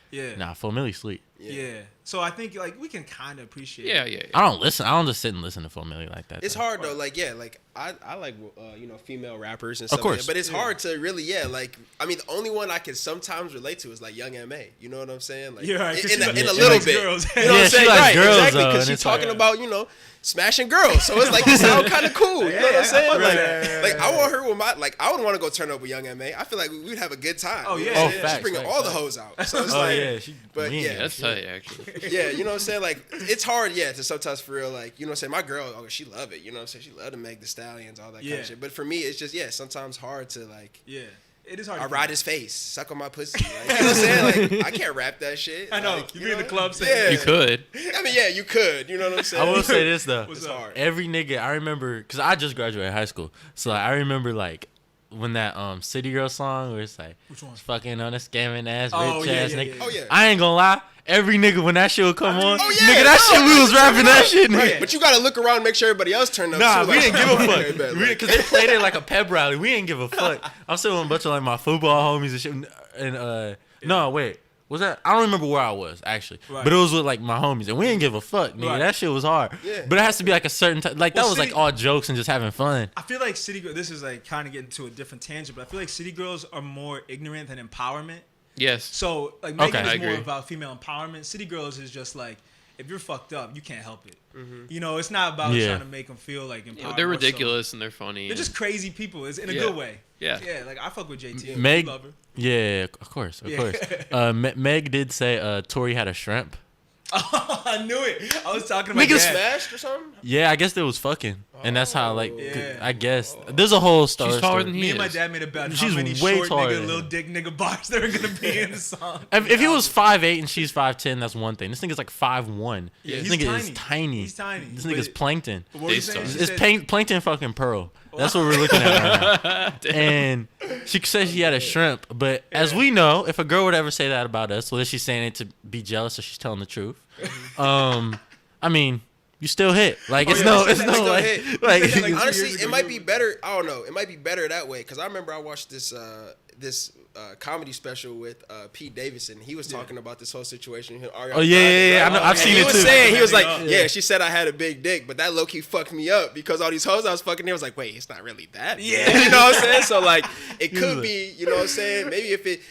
Flo Milli sweet. Yeah. So I think like we can kind of appreciate. Yeah. I don't listen. I don't just sit and listen to Flo Milli like that. It's hard though. Like I like female rappers and stuff. Of course. Like that, but it's hard to really like. I mean, the only one I can sometimes relate to is like Young M.A. You know what I'm saying? Like, Yeah, right, 'cause in a she little likes bit. girls. You know what Yeah, I'm she saying? likes Right, girls, exactly. though, Because and she's it's talking like- about smashing girls. So it's like it sound kind of cool. You know what I'm saying? Like I want her with my I would want to go turn up with Young M.A. I feel like we'd have a good time. Oh, You know yeah. what I'm Oh, saying? facts, She's bringing facts, all the facts. hoes out. So it's Oh like, yeah, she. but mean. yeah. That's tight, actually. Yeah, you know what I'm saying? Like, it's hard, to sometimes for real, like, you know what I'm saying? My girl, she love it, you know what I'm saying? She love to make the Stallions, all that kind of shit. But for me, it's just, sometimes hard to, like, Yeah. It is hard. I to ride his face, suck on my pussy. Like, you know what I'm saying? Like, I can't rap that shit. I know. Like, You be in the know? club saying You could. I mean, you could. You know what I'm saying? I will say this though. What's It's up? hard. Every nigga, I remember, because I just graduated high school. So like, I remember like when that City Girl song where it's like, Which one? fucking on a scamming ass, Oh, rich yeah, ass yeah, nigga. yeah. Oh, yeah. I ain't gonna lie. Every nigga when that shit would come on, Oh, yeah, nigga, that shit we was rapping that shit, nigga. Right, but you gotta look around and make sure everybody else turned up. Nah, too. we Like, didn't give a okay, fuck. bet, like- Because they played it like a pep rally. We didn't give a fuck. I'm still with a bunch of like my football homies and shit. And no, wait. Was that? I don't remember where I was actually, Right. but it was with like my homies, and we didn't give a fuck, nigga. Right. That shit was hard. Yeah. But it has to be like a certain time. Like that Well, was like City- all jokes and just having fun. I feel like City Girls, this is like kind of getting to a different tangent, but I feel like City Girls are more ignorant than empowerment. Yes. So like Megan Okay. I is more agree. about female empowerment. City Girls is just like, if you're fucked up, you can't help it. You know, it's not about Yeah. trying to make them feel like empowered. They're more so. ridiculous and they're funny. They're just crazy people. It's in a Yeah. good way. Yeah. Yeah, like I fuck with JT. Meg, Love her. yeah, of course. Meg did say Tori had a shrimp. I knew it. I was talking about Niggas that. Smashed or something? Yeah, I guess they was fucking, and that's how like Yeah. I guess there's a whole story. She's taller than he Me is. and my dad made a bet She's how many way short taller nigga, than little him. dick nigga bars there are gonna be in the song. If he was 5'8" and she's 5'10", that's one thing. This nigga's like 5'1". Yeah, This he's nigga tiny. is tiny. He's tiny. This But- nigga's plankton. But what were you Daystar. saying? She It's said- plankton fucking pearl. That's what we're looking at right now. And she said she had a shrimp, but as we know, if a girl would ever say that about us, whether she's saying it to be jealous or she's telling the truth, I mean, you still hit. Like it's yeah, no, she it's said no still like, hit. like, She said that, like, Honestly, years it ago, might you be were- better. I don't know. It might be better that way because I remember I watched this comedy special with Pete Davidson. He was talking about this whole situation. Oh, yeah. I know. I've seen he it was too. saying, he was like, Yeah. yeah, she said I had a big dick, but that low key fucked me up because all these hoes I was fucking, he was like, wait, it's not really that. Yeah. big. You know what I'm saying? So like, it could like- be, you know what I'm saying? Maybe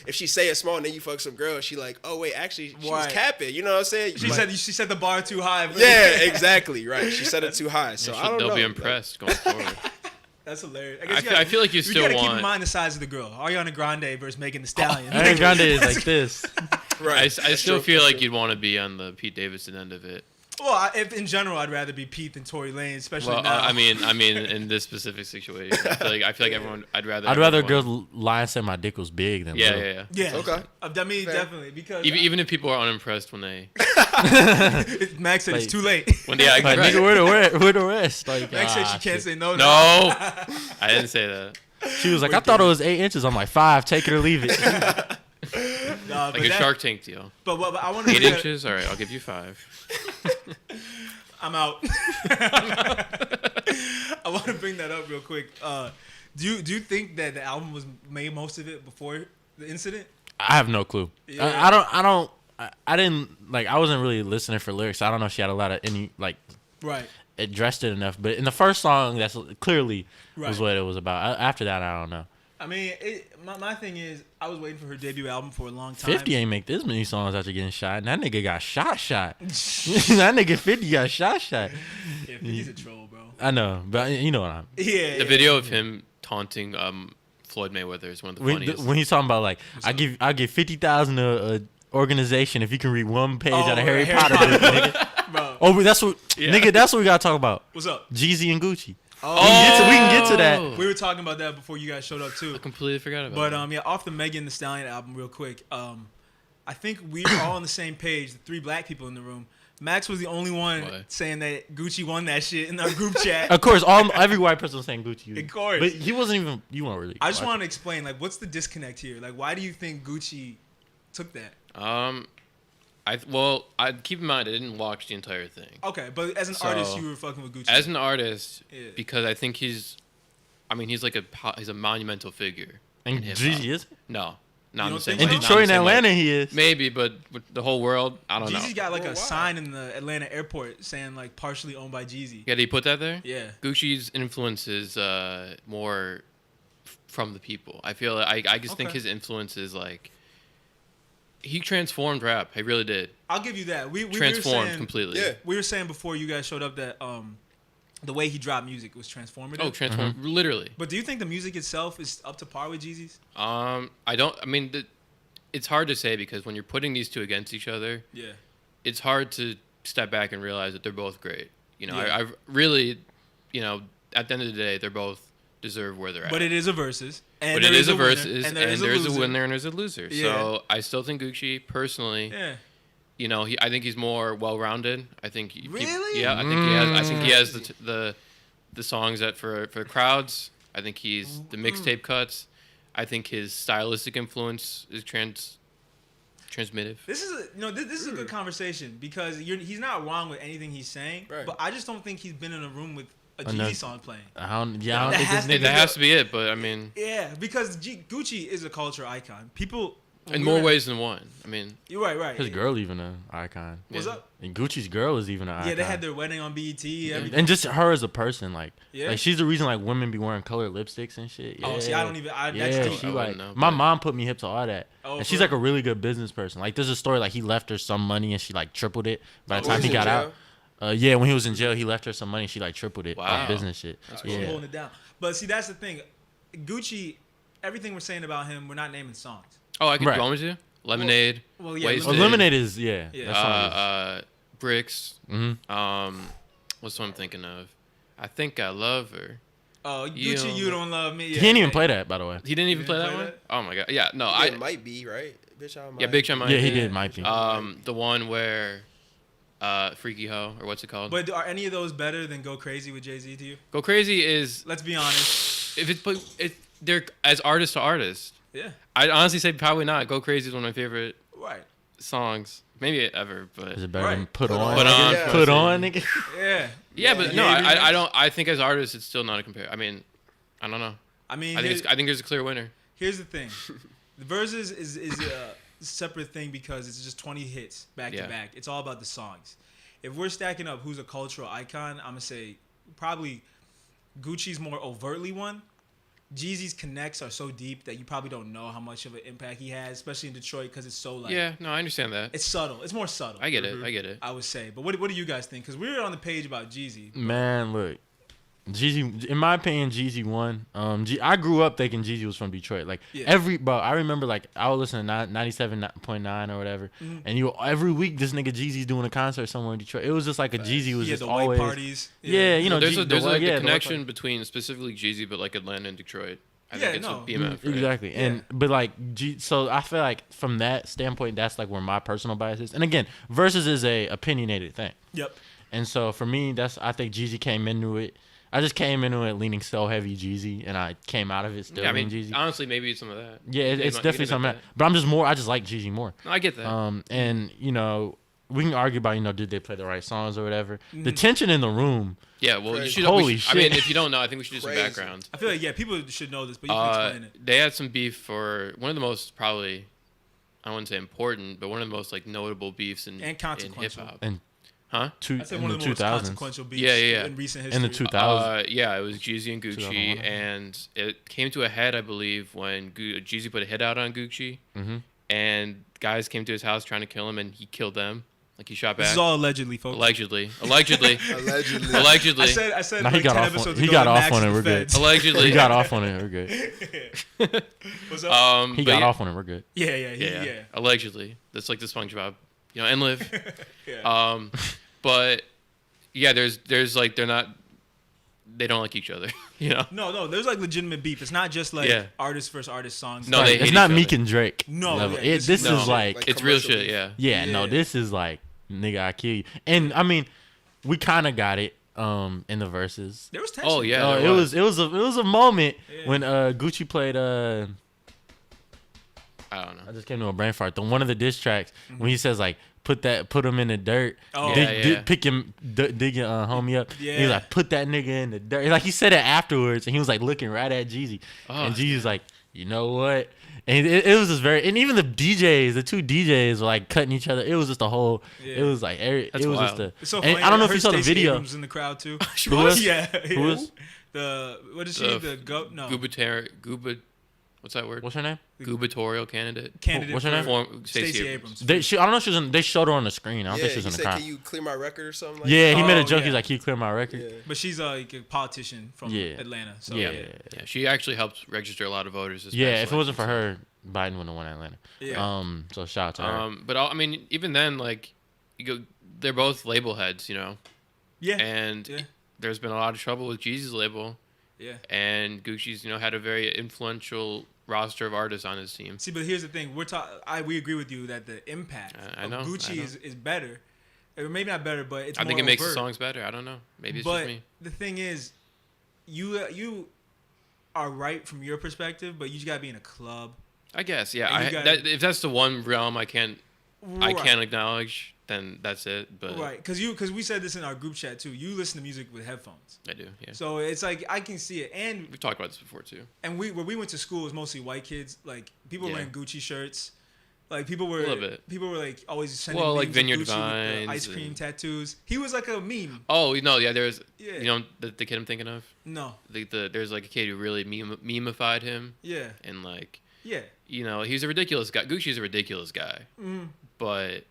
if she say it's small and then you fuck some girl, she like, oh wait, actually she was Right. capping. You know what I'm saying? She Like, said the bar too high. but- yeah, exactly, right. She said it too high. So I don't They'll know. be impressed going forward. That's hilarious. I feel like you still gotta keep in want- mind the size of the girl. Ariana Grande versus Megan Thee Stallion. Ariana Grande is like this. Right. I still feel like you'd want to be on the Pete Davidson end of it. Well, if in general, I'd rather be Pete than Tory Lanez, especially Well, now. I mean, in this specific situation, I feel like everyone. I'd rather. I'd rather a everyone- girl lie and say my dick was big than Yeah, little. yeah, yeah. yeah. Okay. I mean, Fair. definitely because Even if people are unimpressed when they, Max said it's Like- too late. yeah, Like, right. nigga, where the rest? Like, Max said she can't shit. say no. No, I didn't say that. She was like, I thought it was 8 inches. I'm like 5. Take it or leave it. Nah, Like but a that- Shark Tank deal. But I want to 8 inches. All right, I'll give you 5. I'm out. I want to bring that up real quick. Do you think that the album was made most of it before the incident? I have no clue. Yeah. I didn't like. I wasn't really listening for lyrics. I don't know if she had a lot of any like Right. addressed it enough. But in the first song, that's clearly was Right. what it was about. After that, I don't know. I mean, my thing is, I was waiting for her debut album for a long time. 50 ain't make this many songs after getting shot. And that nigga got shot. That nigga 50 got shot. Yeah, 50's a troll, bro. I know, but you know what I'm. Yeah. The video of him taunting Floyd Mayweather is one of the funniest. When he's talking about like, I give 50,000 a organization if you can read one page out of Harry Potter. Book, nigga. Bro, Oh, that's what, nigga. That's what we gotta talk about. what's up? Jeezy and Gucci. Oh, We can get to that. we were talking about that before you guys showed up too. I completely forgot about But that. yeah, off the Megan Thee Stallion album, real quick. I think we're all on the same page. The 3 black people in the room. Max was the only one What? saying that Gucci won that shit in our group chat. Of course, every white person was saying Gucci. Of course. But he wasn't even. You weren't really. I just watching. want to explain, like, what's the disconnect here? Like, why do you think Gucci took that? I keep in mind I didn't watch the entire thing. Okay, but as an artist, you were fucking with Gucci. As an artist, Yeah. because I think he's a monumental figure. And in hip-hop. Jeezy is. No, not in don't the same think way. In so? Detroit Not and in the same way. Atlanta, he is. Maybe, but with the whole world, I don't know. Jeezy's got like Well, a why? sign in the Atlanta airport saying like partially owned by Jeezy. Yeah, did he put that there? Yeah. Gucci's influence is more from the people. I feel I just think Okay. his influence is like he transformed rap. He really did. I'll give you that. We were Transformed saying, completely. Yeah. We were saying before you guys showed up that the way he dropped music was transformative. Oh, transformed literally. But do you think the music itself is up to par with Jeezy's? I don't. I mean, it's hard to say because when you're putting these two against each other, Yeah. it's hard to step back and realize that they're both great. You know, Yeah. I've really, you know, at the end of the day, they're both deserve where they're at. But it is a versus. And But there it is a winner, versus, and there is there's a loser. winner and there's a loser. Yeah. So I still think Gucci, personally, Yeah. you know, I think he's more well-rounded. I think Really? yeah, I think he has. I think he has the songs that for crowds. I think he's the mixtape cuts. I think his stylistic influence is transmittive. This is this is a good conversation because he's not wrong with anything he's saying, Right. but I just don't think he's been in a room with a Enough. Jeezy song playing. I don't That think has this to nigga. be That has to be it. But I mean, Yeah, because Gucci is a culture icon. People in more ways than one. I mean, You're right. His girl even an icon. What's yeah. up? And Gucci's girl is even an icon. Yeah, they had their wedding on BET. Everything. And just her as a person, like Yeah. she's the reason like women be wearing colored lipsticks and shit. Yeah. Oh, see, I don't even. That's Yeah, deep. she I like wouldn't know, my but- mom put me hip to all that, Oh, and she's for like a really good business person. Like there's a story like he left her some money and she like tripled it by the Oh, time was he he got in out. Yeah, when he was in jail, he left her some money. She like tripled it Wow. on business shit. She's Yeah, holding it down. But see, that's the thing. Gucci, everything we're saying about him, we're not naming songs. oh, I can Right. go on with you. Lemonade. Well, yeah, Wasted. Lemonade is Yeah. That song is- Bricks. Mhm. What's what I'm thinking of? I think I love her. Oh, You Gucci, don't- you don't love me. He didn't even play that, by the way. He didn't even You play didn't that play one. that? Oh my god. Yeah. No. It might be right. Bitch, I might. Yeah. Big Sean. might Yeah, he be. did. Might be. The one where, Freaky Ho or what's it called? But are any of those better than Go Crazy with Jay-Z to you? Go Crazy is Let's be honest. if they're as artist to artist. Yeah. I'd honestly say probably not. Go Crazy is one of my favorite Right. songs, maybe ever. But Is it better Right. than Put Put On? Put On. Yeah. Put On, nigga. Yeah. yeah, but no, Yeah, I don't. I think as artists, it's still not a compare. I mean, I don't know. I mean, I think there's a clear winner. here's the thing. The Versus is a separate thing because it's just 20 hits back Yeah. to back. It's all about the songs. If we're stacking up who's a cultural icon, I'm going to say probably Gucci's more overtly one. Jeezy's connects are so deep that you probably don't know how much of an impact he has, especially in Detroit because it's so like Yeah, no, I understand that. it's subtle. It's more subtle. I get it. I get it. I would say. But what do you guys think? Because we're on the page about Jeezy. Man, look, Jeezy. In my opinion, Jeezy won. I grew up thinking Jeezy was from Detroit. Like Yeah. I remember like I would listen to 97.9 or whatever, Mm-hmm. and every week this nigga Jeezy's doing a concert somewhere in Detroit. It was just like a Jeezy was Yeah, just the white always parties. Yeah, you know, there's a the white connection between specifically Jeezy, but like Atlanta and Detroit. I Yeah, think it's no. with BMF. Right? Exactly. And but like so I feel like from that standpoint that's like where my personal bias is. And again, Versus is a opinionated thing. Yep. And so for me I think Jeezy came into it. I just came into it leaning so heavy Jeezy and I came out of it still Yeah, I mean, leaning Jeezy. honestly, maybe it's some of that. Yeah, it's You can definitely admit something. that. But I just like Jeezy more. No, I get that. And we can argue about, did they play the right songs or whatever. The tension in the room. Yeah, well, you Crazy. should. Holy I mean, shit. if you don't know, I think we should do some Crazy. background. I feel like, yeah, people should know this, but you can explain it. They had some beef for one of the most probably, I wouldn't say important, but one of the most like notable beefs in And in hip consequential. hop. And Huh? I'd say in one the of the most 2000s. consequential beefs Yeah. in recent In history. the 2000s. Yeah, it was Jeezy and 2001. Gucci, and it came to a head, I believe, when Jeezy put a hit out on Gucci, and guys came to his house trying to kill him, and he killed them. Like he shot back. This is all allegedly, folks. Allegedly. Allegedly. Allegedly. I said Nah, like he got 10 off on- episodes he ago got that off Max on it, is we're the good. feds. Allegedly. He got off on it. We're good. What's up? He but got yeah, off on it. We're good. Yeah. Yeah. Allegedly. That's like the SpongeBob. And live. Yeah. But yeah, there's like they don't like each other, you know. No, there's like legitimate beef. It's not just like artist versus artist songs. No, they hate it's not each Meek other. and Drake. No, level. yeah, This is like it's real commercial shit. beef. Yeah. yeah, no, this is like nigga, I kill you. And I mean, we kind of got it in the verses. There was tension. Oh yeah. it was a moment when Gucci played I don't know. I just came to a brain fart. One of the diss tracks when he says like put him in the dirt. Oh. Pick him, dig your homie up. Yeah. He was like put that nigga in the dirt. Like he said it afterwards, and he was like looking right at Jeezy, and Jeezy's like, you know what? And it was just very, and even the two DJs were like cutting each other. It was just a whole. It was like it was wild. just a. It's so and funny. I don't know if heard you saw the Stacey video. Abrams in the crowd too. Who was? Yeah. Who was? What is she? The goat? No. What's that word? What's her name? Gubernatorial candidate. What's her name? Stacey Abrams. I don't know if she was in. They showed her on the screen. I don't think she was in he the said, crowd. "Can you clear my record or something?" Like Yeah, he made a Oh, joke. yeah. He's like, "Can you clear my record?" Yeah. But she's like a politician from Atlanta. So Yeah. She actually helped register a lot of voters. This Yeah, past if it wasn't for election, her, Biden wouldn't have won Atlanta. Yeah. So shout out to her. But I mean, even then, like, they're both label heads, you know. Yeah. And there's been a lot of trouble with Jeezy's label. Yeah. And Gucci's, had a very influential roster of artists on his team. See, but here's the thing: we agree with you that the impact of Gucci is better, or maybe not better, but it's I more think it makes the overt. songs better. I don't know. Maybe it's But just me. the thing is, you are right from your perspective, but you just gotta be in a club. I guess, yeah. And you gotta- If that's the one realm I can't Right. acknowledge, then that's it. But Right, because we said this in our group chat too. You listen to music with headphones, I do, yeah. so it's like I can see it. And We've talked about this before too. where we went to school was mostly white kids. Like people were Yeah. wearing Gucci shirts. Like people were A little bit. People were like always sending Well, like memes of Vineyard Gucci with the Vines ice cream and- tattoos. He was like a meme. Oh no, yeah. There's Yeah. the kid I'm thinking of. No. There's like a kid who really memeified him, Yeah. and like Yeah. he's a ridiculous guy. Gucci's a ridiculous guy, but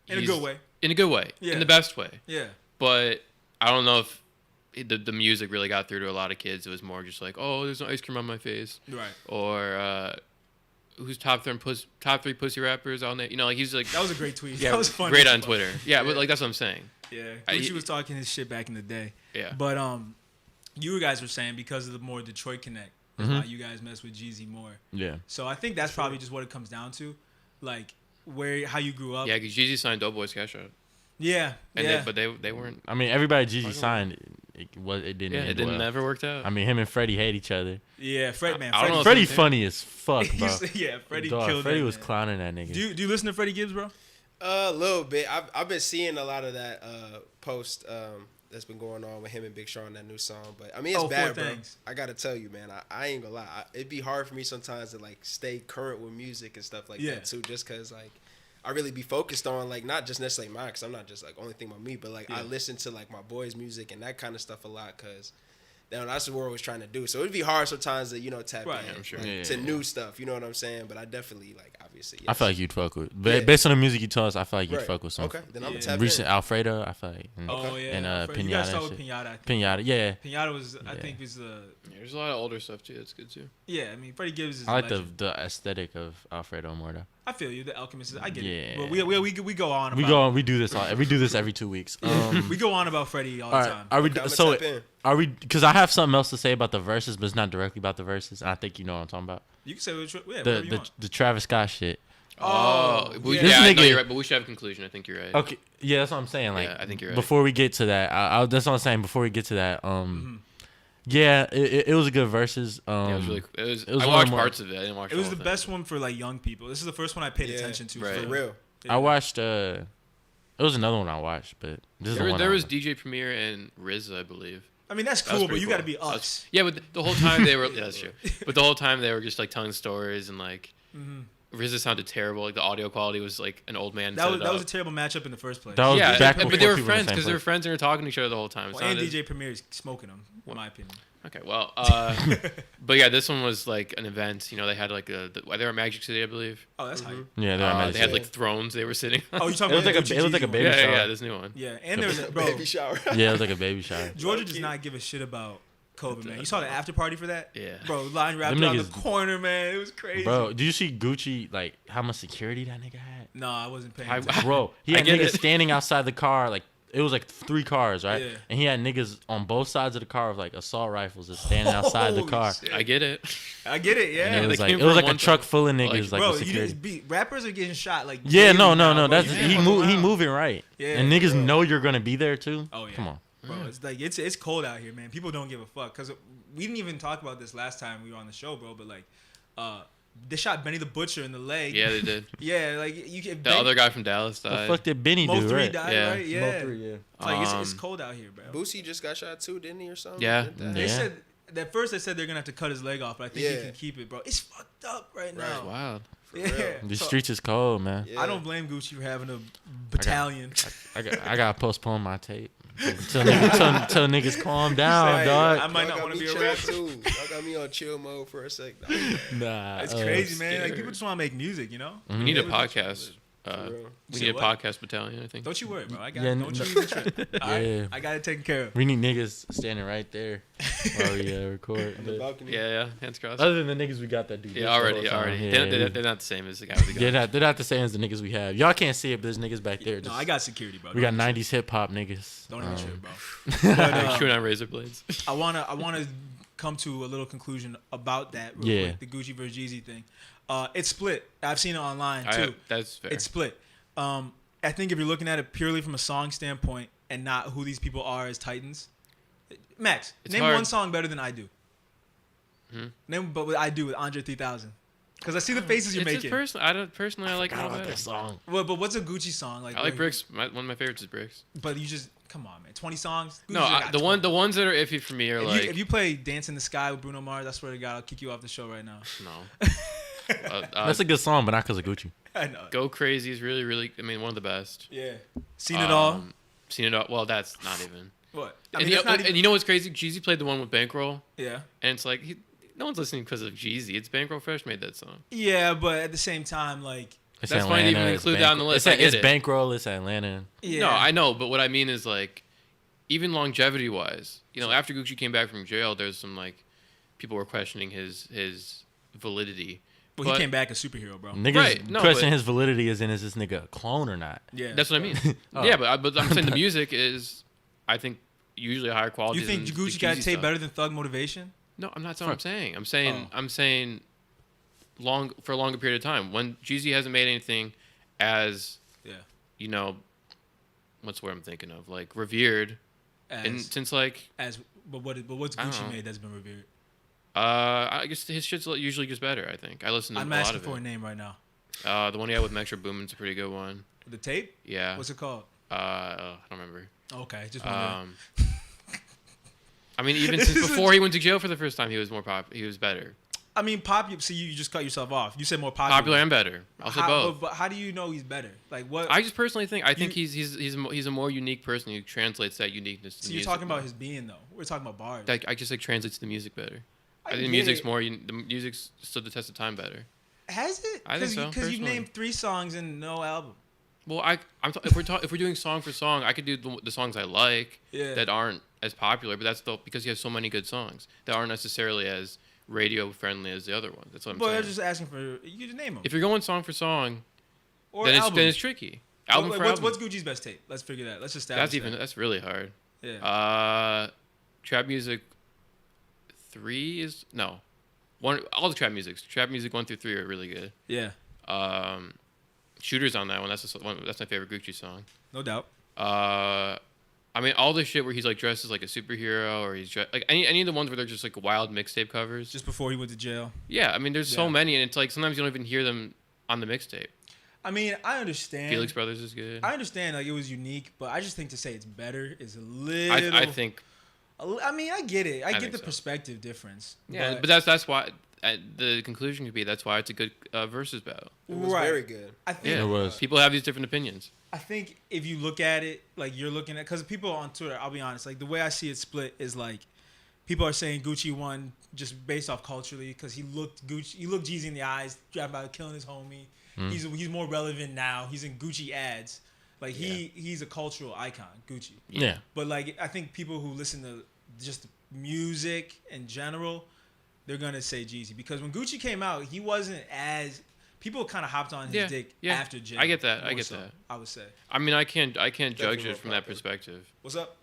In a he's- good way. In a good way. Yeah. In the best way. Yeah. But I don't know if the music really got through to a lot of kids. It was more just like, oh, there's no ice cream on my face, Right. or who's top three pussy rappers all night. Like he's like That was a great tweet. yeah, That was funny. great as on fuck. Twitter. Yeah, but like that's what I'm saying. Yeah. I- Gucci was talking his shit back in the day. Yeah. But you guys were saying because of the more Detroit connect, is why you guys mess with Jeezy more. Yeah. So I think that's probably just what it comes down to, like how you grew up. Yeah, because Jeezy signed Doughboy's Cash Out. Yeah. And yeah. but they weren't. I mean, everybody Jeezy signed, it didn't. Yeah, end it didn't well. never worked out. I mean, him and Freddie hate each other. Yeah, Fred, man. I don't know if Freddie it's- funny as fuck, bro. Yeah, Freddie Dog, killed Freddie that, was man. clowning that nigga. Do you listen to Freddie Gibbs, bro? A little bit. I've been seeing a lot of that post that's been going on with him and Big Sean, that new song. But I mean, it's Oh, bad, Four bro. Things. I gotta tell you, man. I ain't gonna lie. It'd be hard for me sometimes to like stay current with music and stuff like Yeah. that too, just cause like I really be focused on like not just necessarily mine, cause I'm not just like only thinking about me, but like I listen to like my boys' music and that kind of stuff a lot, cause that's what we're always trying to do. So it'd be hard sometimes to tap Right, in I'm sure. like, Yeah, to yeah. new stuff. You know what I'm saying? But I definitely like obviously. I yes. feel like you'd fuck with. Yeah. Based on the music you told us, I feel like you'd Right. fuck with some. Okay, then I'm Yeah. gonna tap Recent in. Alfredo, I feel like. Oh yeah. And Fred- you guys Pinata start and with shit. Pinata. I think. Pinata, yeah. Pinata was, I Yeah. think, was the. Yeah, there's a lot of older stuff too. That's good too. Yeah, I mean, Freddie Gibbs is. I like a legend. the aesthetic of Alfredo more though. I feel you. The Alchemist. I get Yeah. it. But we go on. About, We do this every 2 weeks. We go on about Freddie all All the right, time. are we? Okay, I'ma So tap in. are we? Because I have something else to say about the verses, but it's not directly about the verses, and I think you know what I'm talking about. You can say whatever you want. The Travis Scott shit. Oh, yeah, yeah. This I know nigga- you're right, but we should have a conclusion. I think you're right. Okay, yeah, that's what I'm saying. Like, Yeah, I think you're right. Before we get to that, that's what I'm saying. Before we get to that, yeah, it was a good verses. Yeah, it was really. It was it was I one watched more- parts of it. I didn't watch. It was whole the thing. best one for like young people. This is the first one I paid Yeah, attention to. right. For real. I watched. It was another one I watched, but this is the one. There I was watched. DJ Premier and RZA, I believe. I mean, that's That was cool, but pretty you cool. got to be us. Yeah, but the whole time they were. Yeah, that's true. But the whole time they were just like telling stories and like. RZA sounded terrible. Like the audio quality was like an old man. That set was it a up. terrible matchup in the first place. That was Yeah, back but before they were people were friends saying because they were place. friends and they were talking to each other the whole time. It Well, and sounded- DJ Premier is smoking them, in my opinion. Okay, well, but yeah, this one was like an event. They had like they were at Magic City, I believe. Oh, that's hype. Yeah, they're They had Yeah. like thrones they were sitting on. Oh, you talking It was about like the it was like a Jeezy baby one. shower. Yeah, this new one. Yeah, and there was bro. Baby shower. Yeah, it was like a baby shower. Georgia does not give a shit about COVID, man. You saw the after party for that? Yeah. Bro, line wrapped Them around the niggas- corner, man. It was crazy. Bro, do you see Gucci like how much security that nigga had? No, I wasn't paying I- attention. Bro, he I had get niggas it. standing outside the car like it was like 3 cars, right? Yeah. And he had niggas on both sides of the car with like assault rifles just standing outside the Holy car. shit. I get it. I get it, yeah. And it was they like came it was from like a one truck side. full of niggas, like Bro, with you security. just rappers are getting shot like Yeah, daily no, now, bro. that's You he can't fuck he around. moving right. Yeah, and niggas bro. know you're gonna be there too. Oh yeah. Come on. Bro, it's like it's cold out here, man. People don't give a fuck because we didn't even talk about this last time we were on the show, bro. But like, they shot Benny the Butcher in the leg. Yeah, they did. Yeah, like you can. The other guy from Dallas The died. fuck did Benny Mo do? 3 Right? died, Yeah. right? Yeah. Mo 3, yeah. It's like it's Um, cold out here, bro. Boosie just got shot too, didn't he, or something? Yeah. Didn't They that- Yeah. said at first they said they're gonna have to cut his leg off, but I think he Yeah. can keep it, bro. It's fucked up right It's now. wild. For Yeah. real. The So, streets is cold, man. Yeah. I don't blame Gucci for having a battalion. I gotta postpone my tape until niggas calm down, Say, dog. I might Y'all not got want to me be a chill rapper. too. Y'all got me on chill mode for a sec. Nah, It's crazy, man. Like scared. people just want to make music, you know. We need a Yeah. podcast. For real. We Say need a what? podcast battalion, I think. Don't you worry, bro. I got Yeah, don't no- you even trip. All right? Yeah. I got it taken care of. We need niggas standing right there while we record. On the balcony. Yeah, hands crossed. Other than the niggas we got that do. this Yeah, the already. whole time. Yeah, They're not the same as the guy with the gun. they're not the same as the niggas we have. Y'all can't see it, but there's niggas back there. No, Just, I got security, bro. we got Don't even 90s hip hop niggas. Don't even Um, trip, bro. But, Shooting on razor blades. I wanna come to a little conclusion about that. Real Yeah. quick, the Gucci versus Jeezy thing. It's split. I've seen it online too. That's fair. It's split. I think if you're looking at it purely from a song standpoint and not who these people are as Titans, Max, It's name hard. one song better than I Do. Name, but what I Do with Andre 3000. Because I see the faces you're It's making. personally, I like it I all like better. this song. Well, but what's a Gucci song like? I like Bricks. One of my favorites is Bricks. But you just come on, man. 20 songs. No, Gucci's got the 20. ones that are iffy for me are If, like you, if you play Dance in the Sky with Bruno Mars, I swear to God, I'll kick you off the show right now. no. That's a good song, but not because of Gucci. I know. Go Crazy is really. I mean, one of the best. Yeah. Seen it all. Seen it all. Well, that's not even. What? I And, mean, that's not even. you know what's crazy? Jeezy played the one with Bankroll, Yeah. and it's like no one's listening because of Jeezy. It's Bankroll Fresh made that song. Yeah, but at the same time, like, It's That's fine to even it's include that on the list. I It's, get it's it. Bankroll. It's Atlanta. yeah. No, I know, but what I mean is like, even longevity wise, after Gucci came back from jail, there's some like, people were questioning his validity. Well, he came back a superhero, bro. Niggas Right, no, question but- his validity is this nigga a clone or not? Yeah. That's what I mean. Oh. Yeah, but I'm saying the music is, I think, usually higher quality. You think than Gucci the got Jeezy tape stuff. better than Thug Motivation? No, I'm not saying what I'm saying. I'm Oh. saying for a longer period of time. When Jeezy hasn't made anything as Yeah. What's the word I'm thinking of? Like revered and As, since like but what's I don't Gucci know. made that's been revered? I guess his shit's usually gets better, I think. I listen to I'm a lot asking of for a it. name right now. The one he had with Metro Boomin's a pretty good one. The tape? Yeah. What's it called? I don't remember. Okay, just wondering. I mean, even since before he went to jail for the first time, he was more he was better. I mean, popular. See, you just cut yourself off. You said more popular. Popular and better. I'll say both. But how do you know he's better? Like what? I just personally think he's a more unique person who translates that uniqueness. To so you're music talking about more. his being though. We're talking about bars. Like I just like translates the music better. I think get music's it. the music's stood the test of time better. Has it? I think so, Because you personally. named 3 songs and no album. Well, if we're doing song for song, I could do the songs I like Yeah. that aren't as popular, but that's because he has so many good songs that aren't necessarily as radio friendly as the other ones. That's what I'm But saying. I'm just asking for you just name them. If you're going song for song, Or then album. it's tricky. Album for album. What's Gucci's best tape? Let's figure that. Let's establish That's really hard. that. Yeah. Trap music 3 is no. One all the trap musics. Trap music 1 through 3 are really good. Yeah. Shooters on that one. That's my favorite Gucci song. No doubt. I mean all the shit where he's like dressed as like a superhero or he's like any of the ones where they're just like wild mixtape covers. Just before he went to jail. Yeah, I mean there's so Yeah. many and it's like sometimes you don't even hear them on the mixtape. I mean, I understand. Felix Brothers is good. I understand, like it was unique, but I just think to say it's better is a little. I think I mean, I get it. I get think the so. perspective difference. yeah, but that's why the conclusion could be that's why it's a good versus battle. It was Right. very good. I think Yeah, It was. people have these different opinions. I think if you look at it, like you're looking at, because people on Twitter, I'll be honest, like the way I see it split is like people are saying Gucci won just based off culturally because he looked Jeezy in the eyes, driving by killing his homie. He's more relevant now. He's in Gucci ads. Like he's a cultural icon, Gucci. Yeah. But like I think people who listen to just music in general, they're gonna say Jeezy because when Gucci came out, he wasn't as people kind of hopped on his dick after jail. I get that. I more get so, that. I would say. I mean, I can't judge Definitely it from that perspective. What's up?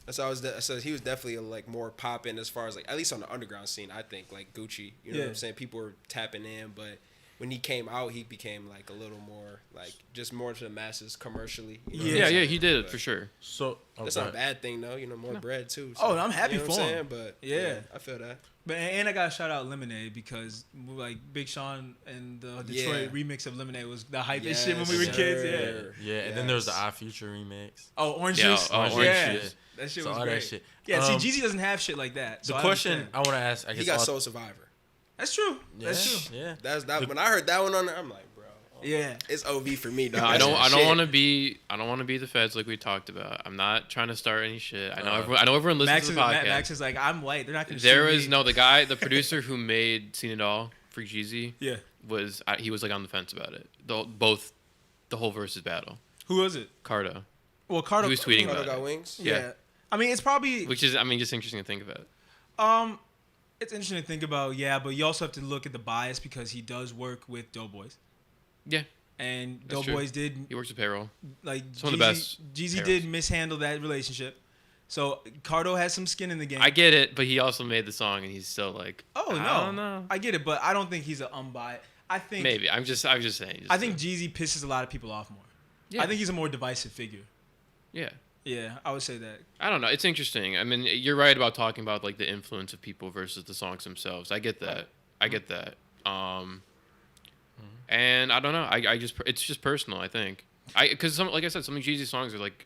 So so he was definitely like more popping as far as like at least on the underground scene. I think like Gucci, you know what I'm saying? People were tapping in, but when he came out, he became like a little more like just more to the masses commercially. You know what I'm saying? He did it But for sure. So that's not a bad thing though. You know, more bread too. So, Oh, I'm happy you know for what I'm him. saying? But Yeah. I feel that. But and I gotta shout out Lemonade because like Big Sean and the Detroit remix of Lemonade was the hypest shit when we were kids. Yeah, and then there was the Our Future remix. Oh, Orange Juice. Orange yeah. Juice. That shit So was all great. that shit. Yeah, see, Jeezy doesn't have shit like that. So The I question understand. I want to ask, I guess, He got Soul Survivor. That's true. Yeah, That's true. Yeah, That's that. When I heard that one on there, I'm like, bro, Yeah. it's OV for me. Dog. No, I That's don't. my I don't shit. want to be. I don't want to be the feds like we talked about. I'm not trying to start any shit. I know everyone listens Max to is, the podcast. Max is like, I'm white. They're not gonna. There shoot is me. the producer who made Seen It All, Freak Jeezy. Yeah. He was like on the fence about it. The whole versus battle. Who was it? Cardo. Well, Carter. He was tweeting Cardo about got it. wings. Yeah. I mean, it's probably. Which is, I mean, just interesting to think about. It's interesting to think about. Yeah, but you also have to look at the bias because he does work with Doughboys. Yeah. And That's Doughboys true. did He works with payroll. like It's one of the best Jeezy pairs. did mishandle that relationship. So Cardo has some skin in the game. I get it, but he also made the song, and he's still like, Oh no, I don't know. I get it, but I don't think he's an unbiased. I think Maybe I'm just saying. I think Jeezy pisses a lot of people off more. Yeah. I think he's a more divisive figure. Yeah. Yeah, I would say that. I don't know. It's interesting. I mean, you're right about talking about like the influence of people versus the songs themselves. I get that. I get that. And I don't know. I just it's just personal. I think because like I said, some of Jeezy's songs are like,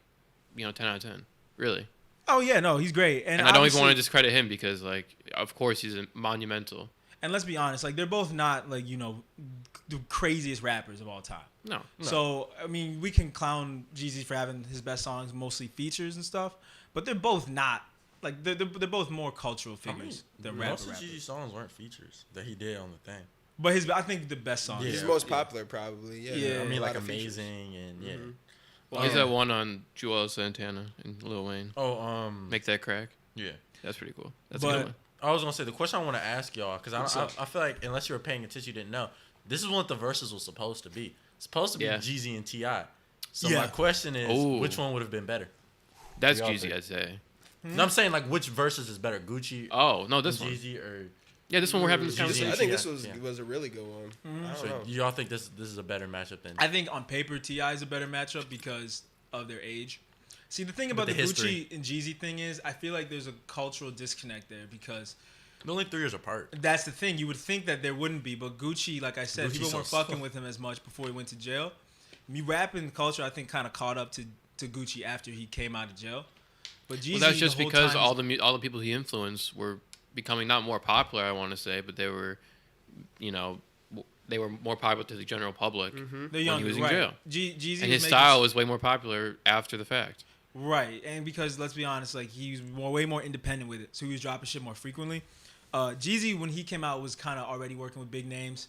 10 out of 10. Really. Oh yeah, no, he's great, And I don't even obviously- want to discredit him because like, of course, he's a monumental. And let's be honest, like they're both not like the craziest rappers of all time. No. So I mean, we can clown Jeezy for having his best songs mostly features and stuff, but they're both not like they're both more cultural figures than most of rappers. Jeezy's songs weren't features that he did on the thing. But I think the best song. Yeah. He's the most popular, probably. Yeah. Yeah. I mean, A like lot of features. Amazing and yeah. Well, he's that one on Joel Santana and Lil Wayne. Oh, Make that crack. yeah. That's pretty cool. That's a But- good one. I was gonna say the question I want to ask y'all because What's I up? feel like unless you were paying attention, you didn't know. This is what the verses was supposed to be. It's supposed to be Yeah. Jeezy and Ti. So Yeah. my question is, Ooh. which one would have been better? That's y'all Jeezy, think? I'd say. No, I'm saying like which verses is better, Gucci Oh no, or this one. Jeezy or? Yeah, this one we're having this Jeezy. conversation. I think Yeah. this Yeah. was a really good one. I don't So know. y'all think this is a better matchup than? I think on paper T.I. is a better matchup because of their age. See, the thing about the the history. Gucci and Jeezy thing is, I feel like there's a cultural disconnect there because They're only 3 years apart. that's the thing. You would think that there wouldn't be, but Gucci, like I said, Gucci's people weren't so fucking soft. with him as much before he went to jail. Rapping culture, I think, kind of caught up to Gucci after he came out of jail. But Jeezy, Well, that's just the whole because time all the people he influenced were becoming not more popular, I want to say, but they were, they were more popular to the general public they're when younger, he was in right? jail. Jeezy And was his making- style was way more popular after the fact. Right, and because let's be honest, like he was way more independent with it, so he was dropping shit more frequently. Jeezy, when he came out, was kind of already working with big names,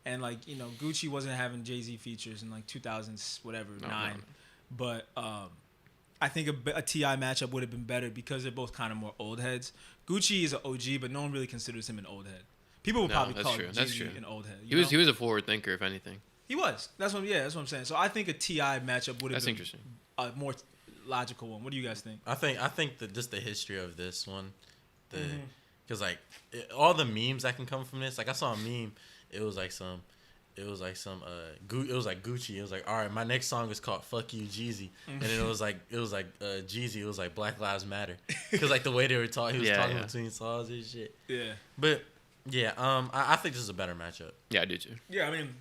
and like Gucci wasn't having Jay-Z features in like 2000s whatever No. nine, but I think a T.I. matchup would have been better because they're both kind of more old heads. Gucci is an OG, but no one really considers him an old head. People would No, probably that's call true. That's Jeezy true. an old head. He was a forward thinker, if anything. He was. That's what I'm saying. So I think a T.I. matchup would have That's been interesting. a more logical one. What do you guys think? I think that just the history of this one, Mm-hmm. because all the memes that can come from this. Like I saw a meme, it was like Gucci. It was like, all right, my next song is called "Fuck You, Jeezy," and then it was like Jeezy. It was like Black Lives Matter, because like the way they were talking, he was talking between songs and shit. Yeah. But yeah, I think this is a better matchup. Yeah, I do too. Yeah, I mean,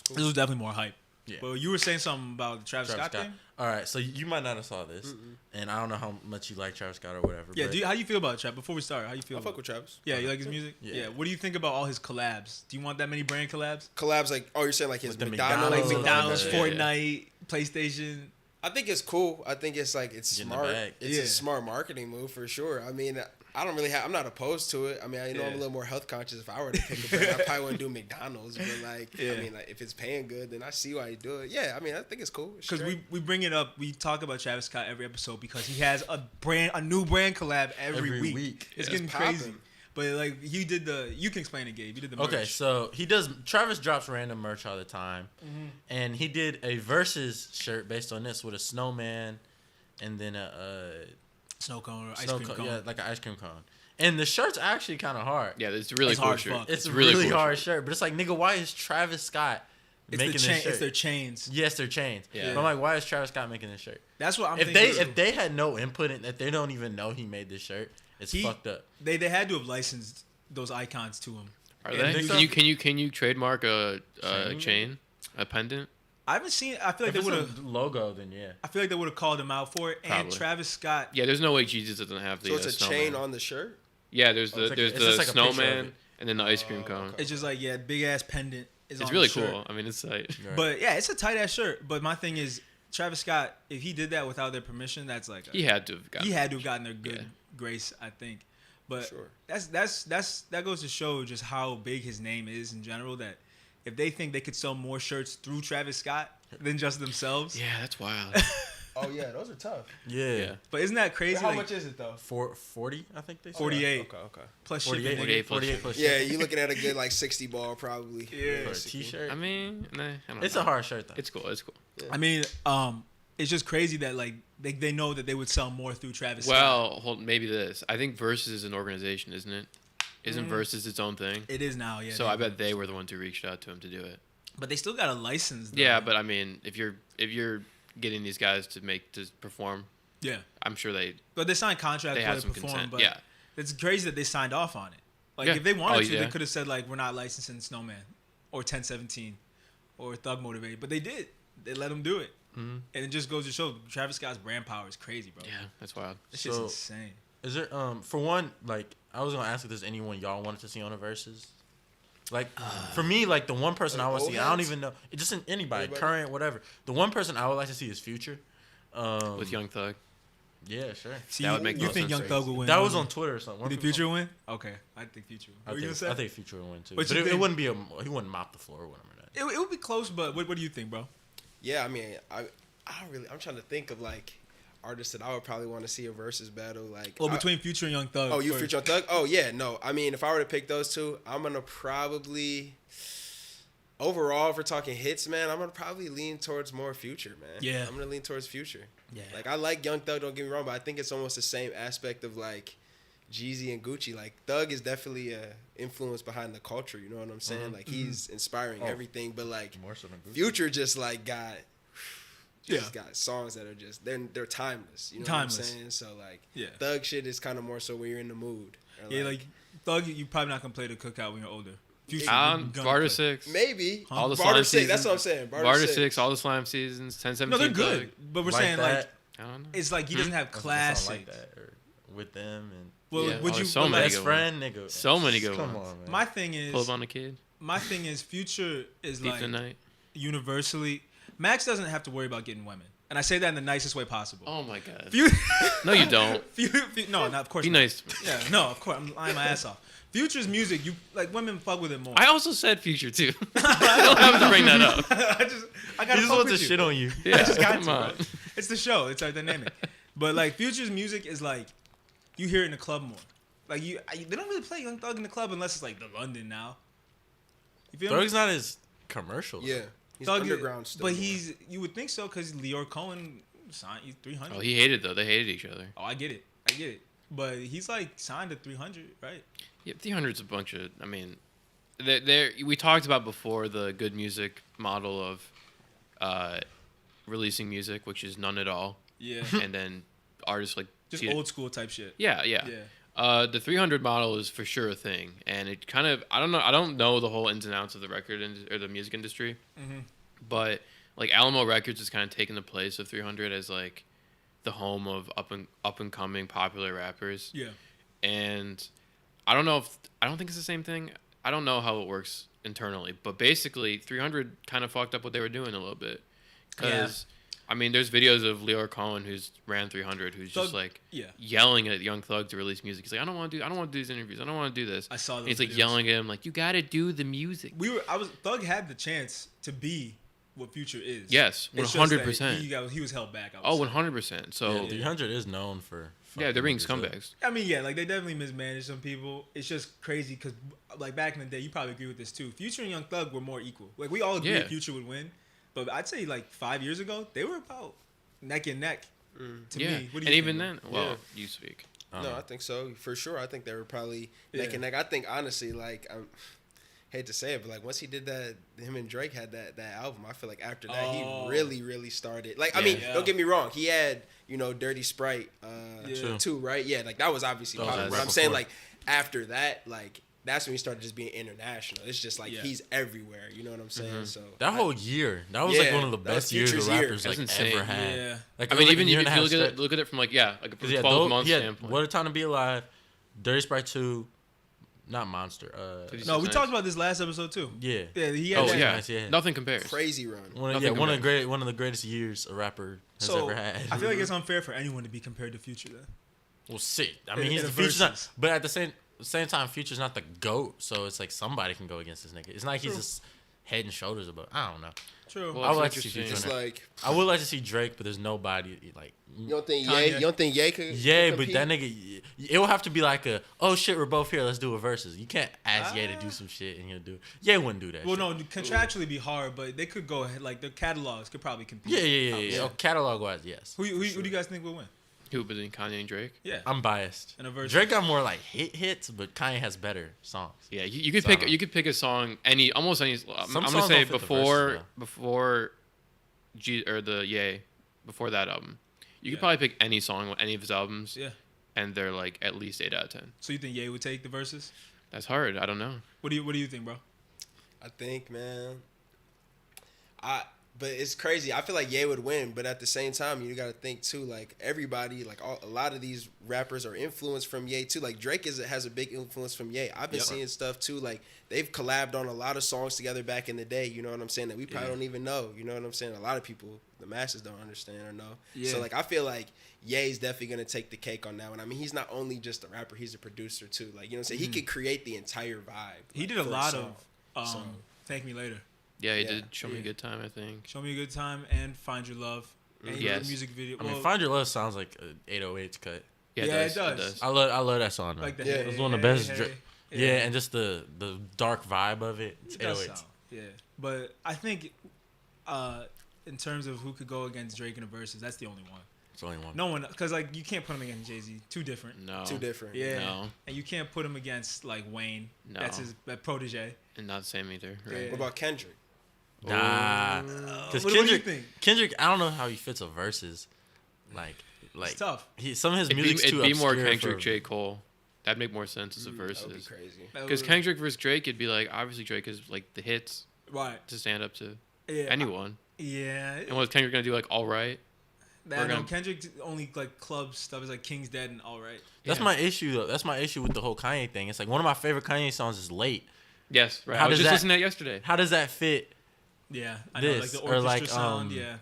this was definitely more hype. Yeah. But you were saying something about the Travis Scott thing? All right, so you might not have saw this, and I don't know how much you like Travis Scott or whatever. Yeah, but how you feel about Travis? Before we start, how you feel I about fuck with Travis. Yeah, you like his music? Yeah. What do you think about all his collabs? Do you want that many brand collabs? Collabs like you're saying like his With the McDonald's, Like Oh, McDonald's, yeah. Fortnite, PlayStation. I think it's cool. I think it's like it's Get in the smart. bag. It's Yeah. a smart marketing move for sure. I mean, I don't really I'm not opposed to it. I mean, I know I'm a Yeah. little more health conscious. If I were to pick a brand, I probably wouldn't do McDonald's. But like, Yeah. I mean, like if it's paying good, then I see why you do it. Yeah, I mean, I think it's cool. It's Because straight. we bring it up, we talk about Travis Scott every episode because he has a new brand collab every Every week. week. It's Yeah, getting it's crazy. popping. But like he did you can explain it, Gabe. You did the merch. Okay, so Travis drops random merch all the time, and he did a Versus shirt based on this with a snowman, and then a snow cone or ice cream cone. Yeah, like an ice cream cone. And the shirt's actually kind of hard. Yeah, it's a really cool hard shirt. fuck. It's a really really cool hard shirt, but it's like, nigga, why is Travis Scott making this shirt? It's their chains. Yes, they're chains. Yeah. But I'm like, why is Travis Scott making this shirt? That's what I'm If thinking. if they had no input in, if they don't even know he made this shirt, it's fucked up. They had to have licensed those icons to him. Are Yeah, they? Can you trademark a chain, a pendant? I haven't seen. I feel like If they would it's have. a logo, then yeah. I feel like they would have called him out for it. And Probably. Travis Scott. Yeah, there's no way Jesus doesn't have the. So it's a snowman. chain on the shirt. Yeah, there's it's the just like a picture of snowman it. and then the ice cream cone. okay. It's just like big ass pendant is It's on really the shirt. cool. I mean, it's like Right. But yeah, it's a tight ass shirt. But my thing is, Travis Scott, if he did that without their permission, that's like he had to have got. he had to have gotten their good grace, I think. But Sure. that goes to show just how big his name is in general. That if they think they could sell more shirts through Travis Scott than just themselves, Yeah, that's wild. Oh yeah, those are tough. Yeah. Yeah. but isn't that crazy? How like, much is it though? 40, I think they said. 48 Okay. plus 48, shipping. 48 plus 48 plus Yeah, shipping. you looking at a good like 60 ball probably. Yeah. For a 60. t-shirt. I mean, nah, I don't It's know. a hard shirt though. It's cool. It's cool. I mean, it's just crazy that like they know that they would sell more through Travis Scott. Well, maybe this. I think Versus is an organization, isn't it? Isn't Versus its own thing? It is now, yeah. So I bet they were the ones who reached out to him to do it. But they still got a license. Though. Yeah, but I mean, if you're getting these guys to perform, yeah. I'm sure they But they signed contracts they for had to some perform. consent. But Yeah. it's crazy that they signed off on it. Like Yeah. if they wanted Oh, to, yeah. they could have said like we're not licensing Snowman or 1017 or Thug Motivated, but they did. They let them do it, and it just goes to show Travis Scott's brand power is crazy, bro. Yeah, that's wild. This shit's So- insane. Is there for one, like I was gonna ask if there's anyone y'all wanted to see on the Versus? Like for me, like the one person Like I want to old see, I don't heads? even know. It just anybody, Anybody? current, whatever. The one person I would like to see is Future. With Young Thug. Yeah, sure. See, That would make you no think sense. Young Thug would win? That was on Twitter or something. You think Future win? Okay, I think Future. What were you gonna say? I think Future would win too. What But you it think? wouldn't be he wouldn't mop the floor or whatever. It would be close, but what do you think, bro? Yeah, I mean, I'm trying to think of like artists that I would probably want to see a versus battle. Like, Well, between Future and Young Thug. oh, you for- Future on Thug? Oh yeah, no. I mean, if I were to pick those two, I'm gonna probably overall, if we're talking hits, man, I'm gonna probably lean towards more Future, man. Yeah. I'm gonna lean towards Future. Yeah. Like I like Young Thug, don't get me wrong, but I think it's almost the same aspect of like Jeezy and Gucci. Like Thug is definitely a influence behind the culture. You know what I'm saying? Like he's inspiring everything, but like More so than Gucci. Future just like got got songs that are just they're timeless. You know Timeless. what I'm saying? So like Yeah. Thug shit is kind of more so when you're in the mood. Or, Yeah, like Thug, you probably not gonna play the cookout when you're older. Future, you gonna Barter play. 6. maybe All the Barter slime 6. That's seasons. what I'm saying. Barter 6, all the slime seasons, 10, No, 17. they're good, but we're Like saying that. like I don't know. it's like he doesn't have That's a song classics. like that or with them and Well, Yeah. would Oh, you? so but, many like, best good friend nigga. So many good Come ones. on, man. my thing is, Pull up on a kid. my thing is, Future is Deep like tonight. universally. Max doesn't have to worry about getting women, and I say that in the nicest way possible. Oh my god. Fu- No, you don't. no, not of course. Be not. nice to me. Yeah, no, of course. I'm lying my ass off. Future's music, you like women fuck with it more. I also said Future too. I don't have to bring that up. I He gotta just fuck wants to with you. shit on you. Yeah, just got come to, on. bro. It's the show. It's our dynamic. But like Future's music is like you hear it in the club more. Like they don't really play Young Thug in the club unless it's like the London now. You feel me? Thug's not as commercial. Yeah, he's Thug, underground still. but you would think so because Leor Cohen signed you 300. Oh, he hated though. They hated each other. Oh, I get it. But he's like signed to 300, right? Yeah, 300's a bunch of. I mean, we talked about before the good music model of releasing music, which is none at all, Yeah. and then artists like Just old school type shit. Yeah. The 300 model is for sure a thing, and it kind of I don't know the whole ins and outs of the or the music industry, but like Alamo Records is kind of taking the place of 300 as like the home of up and coming popular rappers. Yeah. And I don't think it's the same thing. I don't know how it works internally, but basically 300 kind of fucked up what they were doing a little bit. Because, I mean, there's videos of Leor Cohen who's ran 300 who's just like yelling at Young Thug to release music. He's like, I don't want to do these interviews. I don't want to do this. I saw those And he's like videos. yelling at him like, you got to do the music. Thug had the chance to be what Future is. Yes, It's just that 100%. He was held back. Oh, 100%. So Yeah, 300 is known for. yeah, they're being fucking niggas up. scumbags. I mean, yeah, like they definitely mismanaged some people. It's just crazy because, like back in the day, you probably agree with this too. Future and Young Thug were more equal. Like we all agree Yeah. Future would win, but I'd say like 5 years ago they were about neck and neck. To Yeah, me, what do you and think, even bro? then, well, you speak. No, I think so for sure. I think they were probably neck and neck. I think honestly, like hate to say it, but like once he did that, him and Drake had that album. I feel like after that he really started. Like I mean, don't get me wrong, he had Dirty Sprite too, right? Yeah, like that was obviously popular. But I'm saying like after that, like that's when he started just being international. It's just like he's everywhere. You know what I'm saying? So That whole year, that was like one of the best years the rappers like That's insane. ever had. Yeah. Like, I mean, even if if you look at it from like a 12-month standpoint. What a Time to Be Alive, Dirty Sprite 2, not Monster. No, we talked about this last episode too. Yeah. Yeah, he had Oh that. yeah. Nice, yeah. Nothing compares. crazy run. One of the greatest years a rapper has ever had. I feel like it's unfair for anyone to be compared to Future then. Well, see, I mean, In he's the the Future's not, verses. but at the same time, Future's not the GOAT, so it's like somebody can go against this nigga. It's not like he's just head and shoulders above. I don't know. True. Well, I would it's like to see interesting. Future. It's in that. like I would like to see Drake, but there's nobody like. you don't think Kanye. Ye? You don't think Ye could? Yeah, could but compete? that nigga, it will have to be like a, oh shit, we're both here, let's do a versus. You can't ask Ye to do some shit and he'll do it. Ye wouldn't do that. Well, shit. no, contractually be hard, but they could go ahead. Like their catalogs could probably compete. Yeah. Oh, catalog wise, yes. Who do you guys think will win? Who between Kanye and Drake? Yeah. I'm biased. In a versus. Drake got more like hits, but Kanye has better songs. Yeah, you could So, pick. You could pick a song almost any. I'm Some gonna songs say don't fit the verses, before before that album, you could probably pick any song on any of his albums. Yeah. And they're like at least 8 out of 10. So you think Ye would take the verses? That's hard. I don't know. What do you think, bro? I think, man. But it's crazy. I feel like Ye would win, but at the same time, you got to think too. Like everybody, like a lot of these rappers are influenced from Ye too. Like Drake has a big influence from Ye. I've been seeing stuff too. Like they've collabed on a lot of songs together back in the day. You know what I'm saying? That we probably don't even know. You know what I'm saying? A lot of people, the masses, don't understand or know. Yeah. So like I feel like Ye's definitely gonna take the cake on that one. I mean, he's not only just a rapper; he's a producer too. Like you know what I'm saying? He could create the entire vibe. He like, did a for lot song. of Thank Me Later. Yeah, he Yeah, did Show Me a yeah. Good Time, I think. Show Me a Good Time and Find Your Love. And he did Yes. a music video. I mean, Well, Find Your Love sounds like an 808s cut. Yeah, Yeah, it does. I love that song. Though. like the Yeah. It was one of the best. Hey, Yeah, and just the dark vibe of it. It's It does 808s. sound, yeah. But I think in terms of who could go against Drake in a versus, that's the only one. It's only one. No one, because like you can't put him against Jay-Z. Too different. No. Too different. Yeah. No. And you can't put him against like Wayne. No. That's his protege. And not the same either. Right. Yeah. What about Kendrick? Nah, because What do you Kendrick, think? Kendrick, I don't know how he fits a versus. Like It's tough. Some of his music's too It'd be more obscure Kendrick, for- J. Cole. That'd make more sense as a That would be versus. crazy. That Because would- Kendrick versus Drake, it'd be like, obviously Drake is like the hits Right. to stand up to Yeah. anyone. Yeah. And was Kendrick going to do like All Right? That, gonna- Kendrick only like club stuff is like King's Dead and All Right. That's Yeah. my issue though. That's my issue with the whole Kanye thing. It's like one of my favorite Kanye songs is Late. Yes, right. How I was does just that- listening to that yesterday. How does that fit? Yeah. I know, like This, the or, orchestra like, sound. Yeah.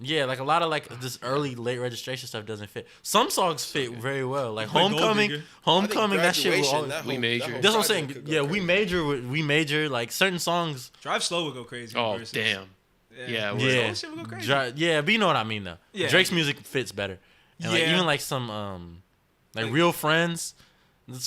Yeah, like a lot of like this early late registration stuff doesn't fit. Some songs fit very well. Like Like Gold Homecoming, Digger. Homecoming, that shit will Graduation, always. that We whole- major. that whole That's what I'm project saying. could go Yeah, crazy. we major like certain songs. Drive Slow would go crazy. in Oh, verses. damn. Yeah, That Yeah, shit would go crazy. yeah, but you know what I mean though. Yeah. Drake's music fits better, and like Yeah. even like some like Real Friends. That's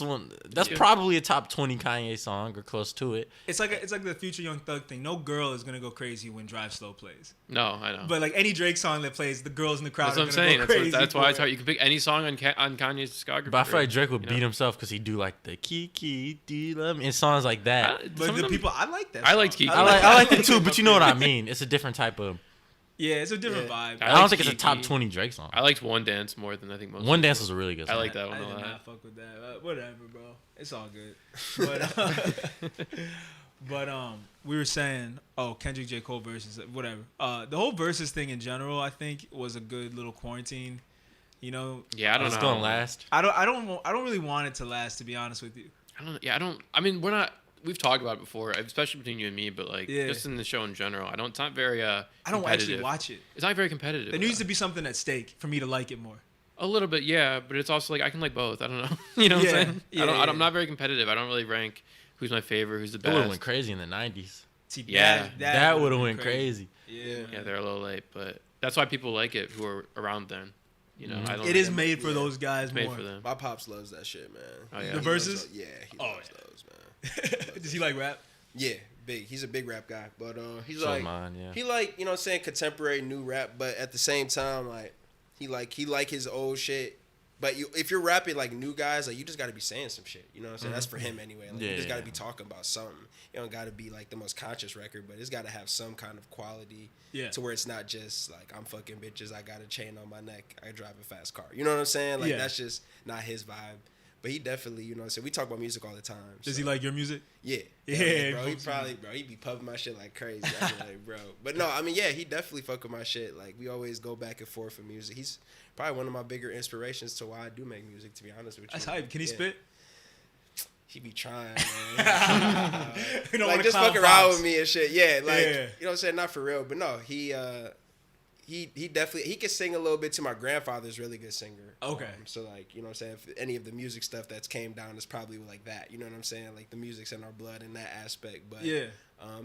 Yeah. probably a top 20 Kanye song or close to it. It's like the Future Young Thug thing. No girl is gonna go crazy when Drive Slow plays. No, I know. But like any Drake song that plays, the girls in the crowd That's what are I'm gonna saying. go That's, crazy. that's why for it's hard. it. You can pick any song on Kanye's discography. But I feel like Drake would you beat know? himself because he do like the Kiki, do you love me? And songs like that. Some But of the them- people, I like that. I liked song. Kiki. I like it too, but you know what I mean. It's a different type of. Yeah, it's a different Yeah. vibe. I I don't like think it's a top Kiki. 20 Drake song. I liked One Dance more than I think most. One people. Dance was a really good I song. like that one I a did lot. not fuck with that. Whatever, bro. It's all good. But we were saying, Kendrick J. Cole versus whatever. The whole versus thing in general, I think, was a good little quarantine. You know, Yeah, I don't It's know. gonna last. I don't really want it to last, to be honest with you. I don't. I mean, we're not. We've talked about it before, especially between you and me. But like, Yeah. just in the show in general, I don't. It's not very. I don't actually watch it. It's not very competitive. There needs to be something at stake for me to like it more. A little bit, yeah, but it's also like I can like both. I don't know. You know what Yeah, I'm saying? yeah, I'm not very competitive. I don't really rank who's my favorite, who's the It would have best. went crazy in the 90s. See, Yeah. That would have been went crazy. Yeah, they're a little late, but that's why people like it who are around then. You know, I don't. It is made for those guys It's made more. for them. My pops loves that shit, man. Oh, yeah. He The loves verses? He loves those, man. Does he like rap? Yeah, big. He's a big rap guy, but he's So like mine, yeah. he like, you know what I'm saying, contemporary new rap, but at the same time like he like his old shit. But if you're rapping like new guys, like you just got to be saying some shit. You know what I'm saying? That's for him anyway. Like, you just got to be talking about something. You don't got to be like the most conscious record, but it's got to have some kind of quality. Yeah. To where it's not just like I'm fucking bitches. I got a chain on my neck. I drive a fast car. You know what I'm saying? Like that's just not his vibe. But he definitely, you know what I'm saying? We talk about music all the time. Does he like your music? Yeah. Yeah, bro. He be pumping my shit like crazy. I be like, bro. But no, I mean, yeah, he definitely fuck with my shit. Like, we always go back and forth for music. He's probably one of my bigger inspirations to why I do make music, to be honest with you. That's hype. Can he spit? He be trying, man. You don't like, wanna just clown fuck around Fox. with me and shit. Yeah, like, Yeah. you know what I'm saying? Not for real. But no, he definitely, he can sing a little bit too. My grandfather's a really good singer. Okay. So, like, you know what I'm saying? If any of the music stuff that's came down is probably like that. You know what I'm saying? Like, the music's in our blood in that aspect. But, Yeah.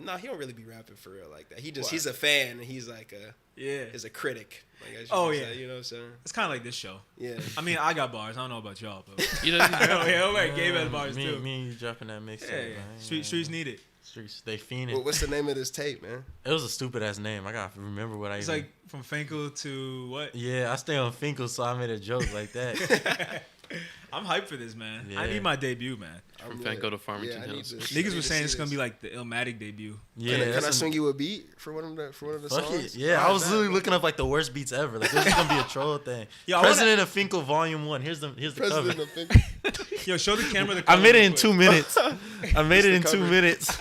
no, he don't really be rapping for real like that. He's a fan, and he's like is a critic. Like, Yeah. You know what I'm saying? It's kind of like this show. Yeah. I mean, I got bars. I don't know about y'all, but You know, yeah, right. Gabe has bars me, too. Me and you dropping that mixtape. Yeah, Man. streets need it. Streets, they fiending. What's the name of this tape, man? It was a stupid ass name. I gotta remember what I. It's even... like from Finkel to what? Yeah, I stay on Finkel, so I made a joke like that. I'm hyped for this, man. I Yeah. need my debut, man. from Fanco to Farmington I need Hills. to- Niggas were saying see it's gonna this. be like the Illmatic debut. Yeah, Can I that's swing you a beat for one of the Fuck songs? it. Yeah, I Alright, was bet, literally bet. looking up like the worst beats ever. Like this is gonna be a troll thing. Yo, I wanna- President of Finkel Volume 1. Here's the President cover. of Finkel. Yo, show the camera the I cover made it real in quick. 2 minutes. I made it in the 2 cover. minutes.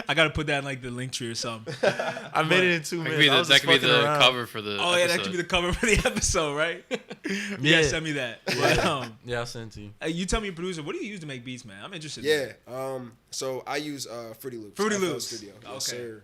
I gotta put that in like the link tree or something. I made it in 2 That minutes. could be I the, was that just could be fucking the around. cover for the Oh yeah, that episode. could be the cover for the episode, right? You Yeah. gotta send me that. But, Yeah, I'll send it to you. hey, you tell me, producer, what do you use to make beats, man? I'm interested. Yeah. So I use Fruity Loops. Fruity FL Loops. Studio. Okay. Yes, sir.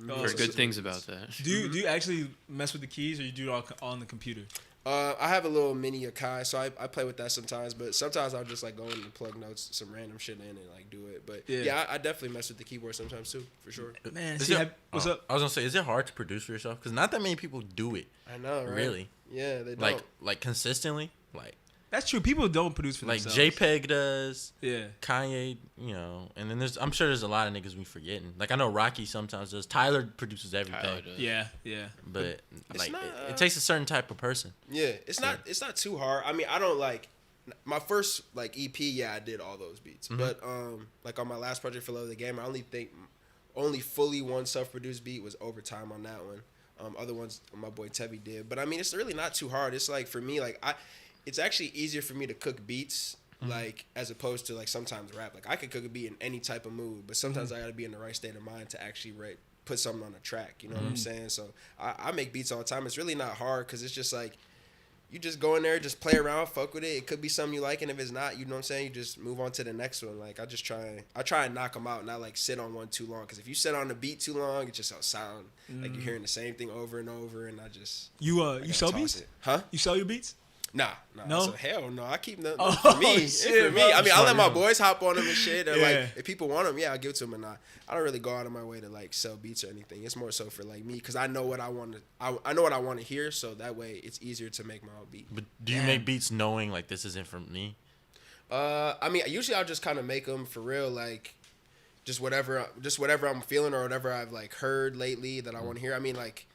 Oh, Heard so- good things about that. Do you actually mess with the keys or you do it all on the computer? I have a little mini Akai, so I play with that sometimes. But sometimes I'll just like go in and plug notes, some random shit in, and like do it. But Yeah. yeah, I definitely mess with the keyboard sometimes too, for sure. Man, Is see, it- what's oh, up? I was gonna say, is it hard to produce for yourself? Because not that many people do it. I know, right? Really? Yeah, they don't. Like consistently. That's true. People don't produce for Like themselves. JPEG does. Yeah. Kanye, you know, and then I'm sure there's a lot of niggas we forgetting. Like I know Rocky sometimes does. Tyler produces everything, Tyler does. Yeah, yeah. but like not, it takes a certain type of person. Yeah, it's not too hard. I mean, I don't like my first like EP. Yeah, I did all those beats, but like on my last project for Love of the Game, I only fully one self-produced beat was Overtime on that one. Other ones my boy Tevy did, but I mean, it's really not too hard. It's like for me, like it's actually easier for me to cook beats. Like as opposed to like sometimes rap. Like I could cook a beat in any type of mood, but sometimes I gotta be in the right state of mind to actually put something on a track. You know what I'm saying? So I make beats all the time. It's really not hard because it's just like you just go in there, just play around, fuck with it. It could be something you like, and if it's not, you know what I'm saying, you just move on to the next one. Like I try and knock them out, not like sit on one too long. Because if you sit on the beat too long, it just will sound like you're hearing the same thing over and over. And I You gotta sell toss beats? it. Huh? You sell your beats? Nah. No? So hell no. I keep them Oh, for me. It's shit, for me. bro. I mean, I let my boys hop on them and shit. Or Yeah. like, if people want them, yeah, I'll give it to them. And I don't really go out of my way to like sell beats or anything. It's more so for like me because I know what I want to. I know what I want to hear. So that way, it's easier to make my own beat. But do you make beats knowing like this isn't from me? I mean, usually I'll just kind of make them for real, like just whatever I'm feeling or whatever I've like heard lately that I want to hear. I mean, like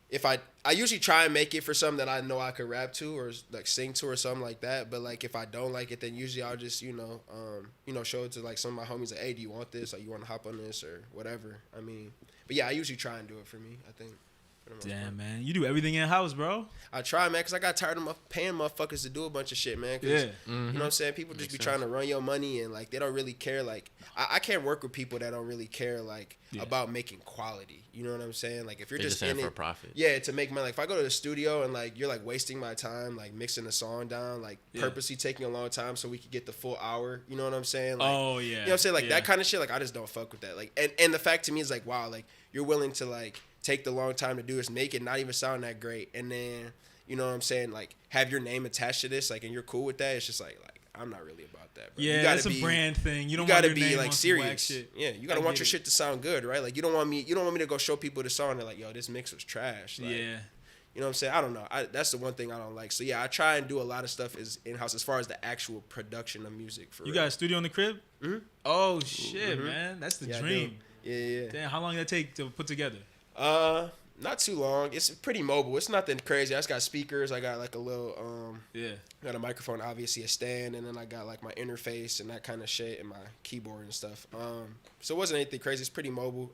if I usually try and make it for something that I know I could rap to or like sing to or something like that. But like if I don't like it, then usually I'll just show it to like some of my homies like, hey, do you want this? Or you want to hop on this or whatever? I mean, but yeah, I usually try and do it for me. I think. For the most part. Damn, man. You do everything in house, bro. I try, man, because I got tired of paying motherfuckers to do a bunch of shit, man. 'Cause, Yeah. You know what I'm saying? People just be trying to run your money and, like, they don't really care. Like, I can't work with people that don't really care, like, about making quality. You know what I'm saying? Like, if you're They just in in it for it. profit. Yeah, to make money. Like, if I go to the studio and, like, you're, like, wasting my time, like, mixing a song down, like, purposely taking a long time so we could get the full hour. You know what I'm saying? Like, Oh, yeah. You know what I'm saying? Like, that kind of shit, like, I just don't fuck with that. Like, and the fact to me is, like, wow, like, you're willing to, like, take the long time to do this, make it not even sound that great, and then, you know what I'm saying, like, have your name attached to this, like, and you're cool with that. It's just like I'm not really about that, bro. Yeah, that's a brand thing. You don't want gotta your be name like on some serious. whack shit. Yeah, you gotta want your shit to sound good, right? Like you don't want me to go show people the song and they're like, yo, this mix was trash. Like, Yeah. you know what I'm saying? I don't know. That's the one thing I don't like. So yeah, I try and do a lot of stuff is in house as far as the actual production of music. For You real. got a studio in the crib? Mhm. Oh shit, man, that's the Yeah, I dream. do. Yeah. Damn, how long did that take to put together? Not too long. It's pretty mobile. It's nothing crazy. I just got speakers. I got like a little Yeah. got a microphone, obviously a stand, and then I got like my interface and that kind of shit and my keyboard and stuff. So it wasn't anything crazy. It's pretty mobile.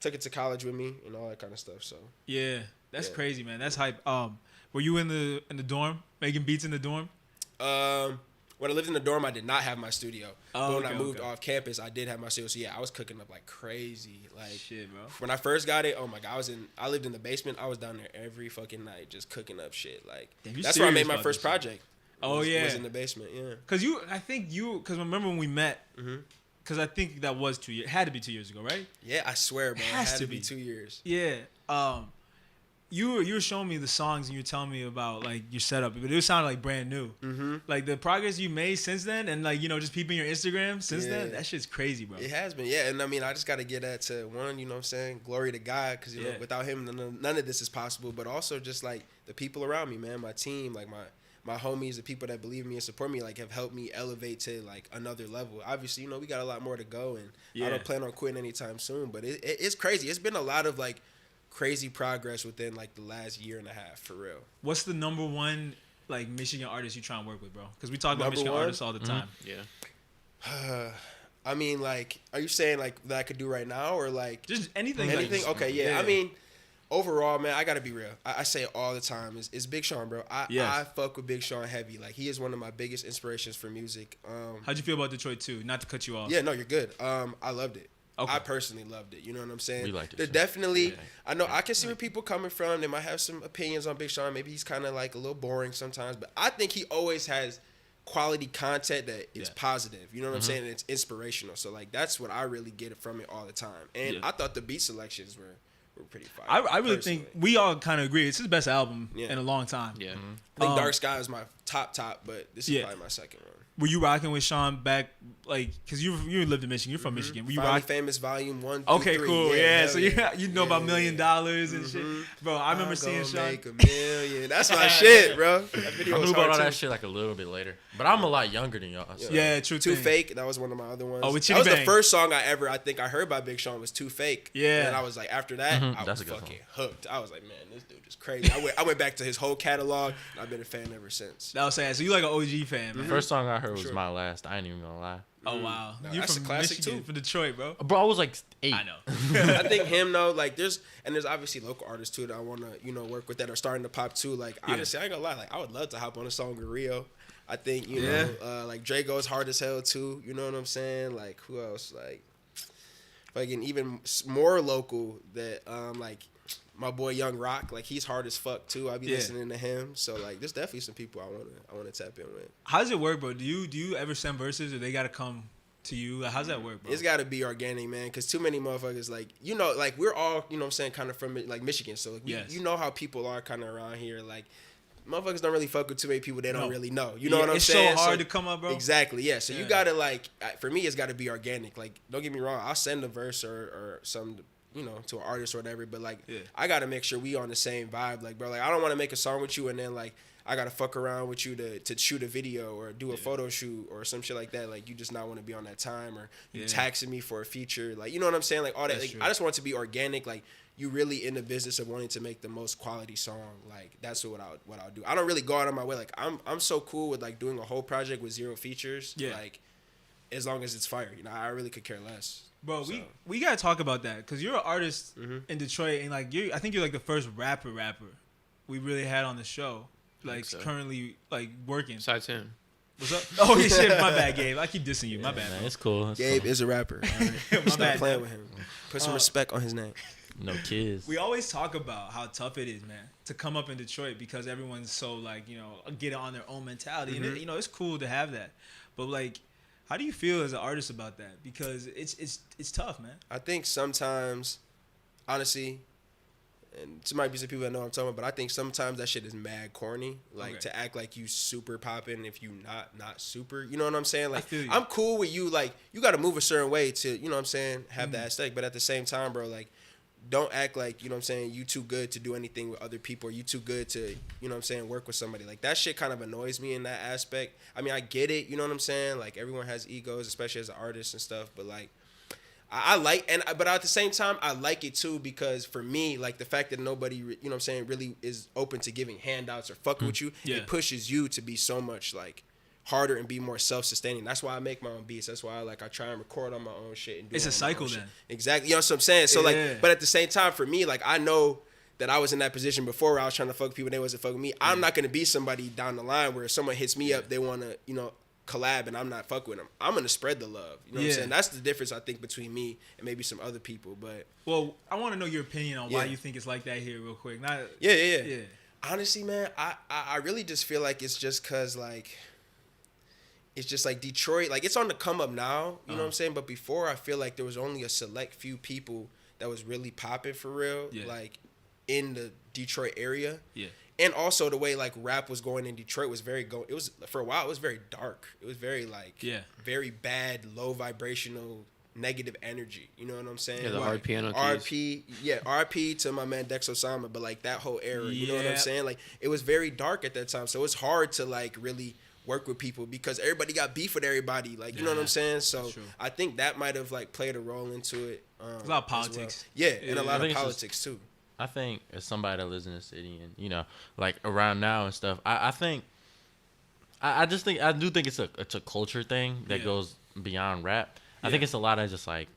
Took it to college with me and all that kind of stuff. So Yeah, that's Yeah. crazy, man. That's hype. Were you in the dorm making beats in the dorm? when I lived in the dorm, I did not have my studio. Oh, but when okay, I moved okay. off campus, I did have my studio. So yeah, I was cooking up like crazy. Like Shit, bro. when I first got it, oh my god, I lived in the basement. I was down there every fucking night just cooking up shit. Like Damn, you that's where I serious made my about first this shit. project. Oh, was yeah. in the basement. Yeah. Cause remember when we met? Mhm. Cause I think that was 2 years. Had to be 2 years ago, right? Yeah, I swear, bro. It has had to to be be. 2 years. Yeah. You were showing me the songs and you were telling me about like your setup, but it sounded like brand new. Mm-hmm. Like the progress you made since then, and like just peeping your Instagram since then, Yeah. that shit's crazy, bro. It has been, yeah. And I mean, I just got to get that to one, you know what I'm saying? Glory to God, because, you know, Yeah. without him, none of this is possible. But also just, like, the people around me, man, my team, like, my homies, the people that believe in me and support me, like, have helped me elevate to, like, another level. Obviously, you know, we got a lot more to go, and Yeah. I don't plan on quitting anytime soon. But it's crazy. It's been a lot of, like, crazy progress within, like, the last year and a half, for real. What's the number one like Michigan artist you try and work with, bro? Because we talk about Number Michigan one? artists all the time. Yeah. I mean, like, are you saying, like, that I could do right now, or, like... Just anything. Anything? Like, Okay, yeah. Yeah. I mean, overall, man, I gotta be real. I say it all the time. It's Big Sean, bro. Yes. I fuck with Big Sean heavy. Like, he is one of my biggest inspirations for music. How'd you feel about Detroit too? Not to cut you off. Yeah, no, you're good. I loved it. Okay. I personally loved it. You know what I'm saying? We liked it, There's too. definitely. Yeah. I know I can see where people coming from. They might have some opinions on Big Sean. Maybe he's kind of like a little boring sometimes, but I think he always has quality content that is Yeah. positive. You know what I'm Mm-hmm. saying? And it's inspirational. So like that's what I really get from it all the time. And Yeah. I thought the beat selections were pretty fire. I really personally. think we all kind of agree. It's his best album Yeah. in a long time. Yeah. I think Um, Dark Sky is my top, but this is Yeah. probably my second one. Were you rocking with Sean back, like, because you lived in Michigan, you're from Michigan. Were you Finally rocking? Famous Volume 1 Okay, through 3. cool. Yeah, hell so you know about $1 million and shit, bro. I remember seeing Sean. Make $1 million. That's my shit, bro. That video I was knew about hard all too. that shit like a little bit later, but I'm a lot younger than y'all. So. Yeah, true. Too thing. Fake. That was one of my other ones. Oh, with that Chitty was Bang. the first song I think I heard by Big Sean was Too Fake. Yeah. And I was like, after that, I That's was a good fucking hooked. I was like, man, this dude is crazy. I went back to his whole catalog, and I've been a fan ever since. That was sad. So you like an OG fan, man? First song I heard was Sure. My Last. I ain't even gonna lie, Oh wow, No, you're that's from a classic, Michigan, too. from Detroit, bro. bro. I was like 8. I know. I think him though, like there's obviously local artists too that I wanna work with that are starting to pop too. Like Yeah. honestly, I ain't gonna lie, like I would love to hop on a song with Rio. I think Yeah. like Dre goes hard as hell too. You know what I'm saying? Like who else? Like even more local that like my boy Young Rock, like he's hard as fuck too. I be Yeah. listening to him. So like there's definitely some people I wanna tap in with. How does it work, bro? Do you ever send verses, or they gotta come to you? Like, how's that work, bro? It's got to be organic, man, because too many motherfuckers, like, like, we're all, you know what I'm saying, kind of from, like, Michigan. So, like, Yes. you know how people are kind of around here. Like, motherfuckers don't really fuck with too many people they No. don't really know. You know what I'm it's saying? so hard to come up, bro. Exactly, yeah. So, Yeah. you got to, like, for me, it's got to be organic. Like, don't get me wrong. I'll send a verse or some, to an artist or whatever. But, like, Yeah. I got to make sure we on the same vibe. Like, bro, like, I don't want to make a song with you and then, like, I gotta fuck around with you to shoot a video or do a photo shoot or some shit like that. Like you just not want to be on that time or you Yeah. taxing me for a feature. Like you know what I'm saying? Like all that. That's Like, true. I just want it to be organic. Like you really in the business of wanting to make the most quality song. Like that's what I'll do. I don't really go out of my way. Like I'm so cool with like doing a whole project with 0 features. Yeah. Like as long as it's fire. I really could care less. Bro, So. we gotta talk about that because you're an artist Mhm. in Detroit, and like I think you're like the first rapper we really had on the show, like so. currently like working. Besides him. What's up? Oh yeah, shit, my bad, Gabe. I keep dissing you. My bad. Man, Bro. it's cool. It's Gabe cool. is a rapper. All right? My Stop bad, playing man. with him. Put some respect on his name. No kids. We always talk about how tough it is, man, to come up in Detroit because everyone's so like get on their own mentality, and it's cool to have that. But like, how do you feel as an artist about that? Because it's tough, man. I think sometimes, honestly, and there might be some people that know what I'm talking about, but I think sometimes that shit is mad corny. Like, to act like you super popping if you not super. You know what I'm saying? Like, I'm cool with you. Like, you got to move a certain way to, you know what I'm saying, have that aesthetic. But at the same time, bro, like, don't act like, you know what I'm saying, you too good to do anything with other people, or you too good to, you know what I'm saying, work with somebody. Like, that shit kind of annoys me in that aspect. I mean, I get it, you know what I'm saying? Like, everyone has egos, especially as an artist and stuff, but like, I like, but at the same time, I like it too, because for me, like, the fact that nobody, you know what I'm saying, really is open to giving handouts or fucking with you, it pushes you to be so much, like, harder and be more self-sustaining. That's why I make my own beats. That's why I try and record on my own shit and do it's a cycle then. Exactly. You know what I'm saying? So like, but at the same time, for me, like, I know that I was in that position before where I was trying to fuck with people and they wasn't fucking with me. I'm not gonna be somebody down the line where if someone hits me up, they wanna, you know, collab and I'm not fuck with them. I'm gonna spread the love. You know what I'm saying? That's the difference, I think, between me and maybe some other people. But well, I want to know your opinion on why you think it's like that here, real quick. Yeah. Honestly, man, I really just feel like it's just cause like, it's just like Detroit, like, it's on the come up now, you know what I'm saying? But before, I feel like there was only a select few people that was really popping for real, like, in the Detroit area. Yeah. And also the way, like, rap was going in Detroit was it was, for a while, it was very dark. It was very, like, very bad, low vibrational, negative energy. You know what I'm saying? Yeah, the hard piano keys. RP to my man Dex Osama, but, like, that whole era, you know what I'm saying? Like, it was very dark at that time, so it's hard to, like, really work with people because everybody got beef with everybody, like, you know what I'm saying? So I think that might have, like, played a role into it. A lot of politics. Well. And a lot of politics too. I think as somebody that lives in the city and, you know, like, around now and stuff, I think I do think it's a culture thing that goes beyond rap. I think it's a lot of just like,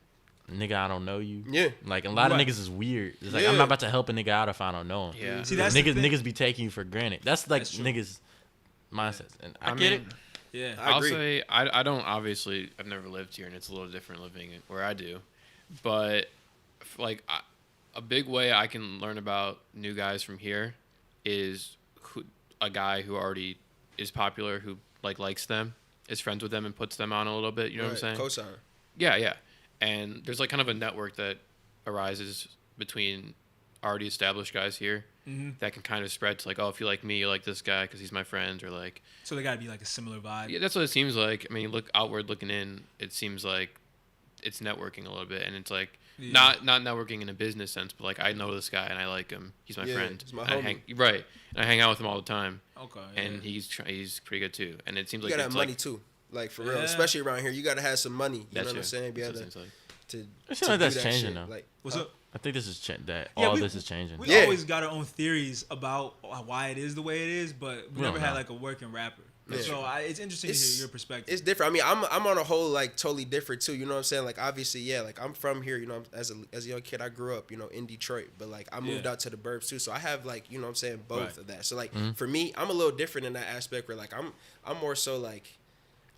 nigga, I don't know you. Yeah. Like, a lot of niggas is weird. It's like, I'm not about to help a nigga out if I don't know him. Yeah. See, that's niggas be taking you for granted. That's like niggas mindsets, and I get it. Yeah, I'll say I don't, obviously I've never lived here and it's a little different living where I do, but like a big way I can learn about new guys from here is a guy who already is popular, who like likes them, is friends with them and puts them on a little bit, you know what I'm saying? Cosign. Yeah, and there's like kind of a network that arises between already established guys here that can kind of spread to like, oh, if you like me, you like this guy because he's my friend, or like. So they gotta be like a similar vibe. Yeah, that's what it seems like. I mean, look outward looking in, it seems like it's networking a little bit, and it's like not networking in a business sense, but like I know this guy and I like him. He's my friend. He's my homie. And I hang out with him all the time. Okay. And he's pretty good too. And it seems like you gotta have money too, like for real, especially around here. You gotta have some money. You know what I'm saying? Be able to. It seems like that's changing though. Like, what's up? I think this is this is changing. We always got our own theories about why it is the way it is, but we never had like a working rapper. Yeah. So it's interesting to hear your perspective. It's different. I mean, I'm on a whole like totally different too. You know what I'm saying? Like obviously, like I'm from here. You know, as a young kid, I grew up, you know, in Detroit, but like I moved out to the burbs too. So I have like, you know what I'm saying, both of that. So like for me, I'm a little different in that aspect where like I'm more so like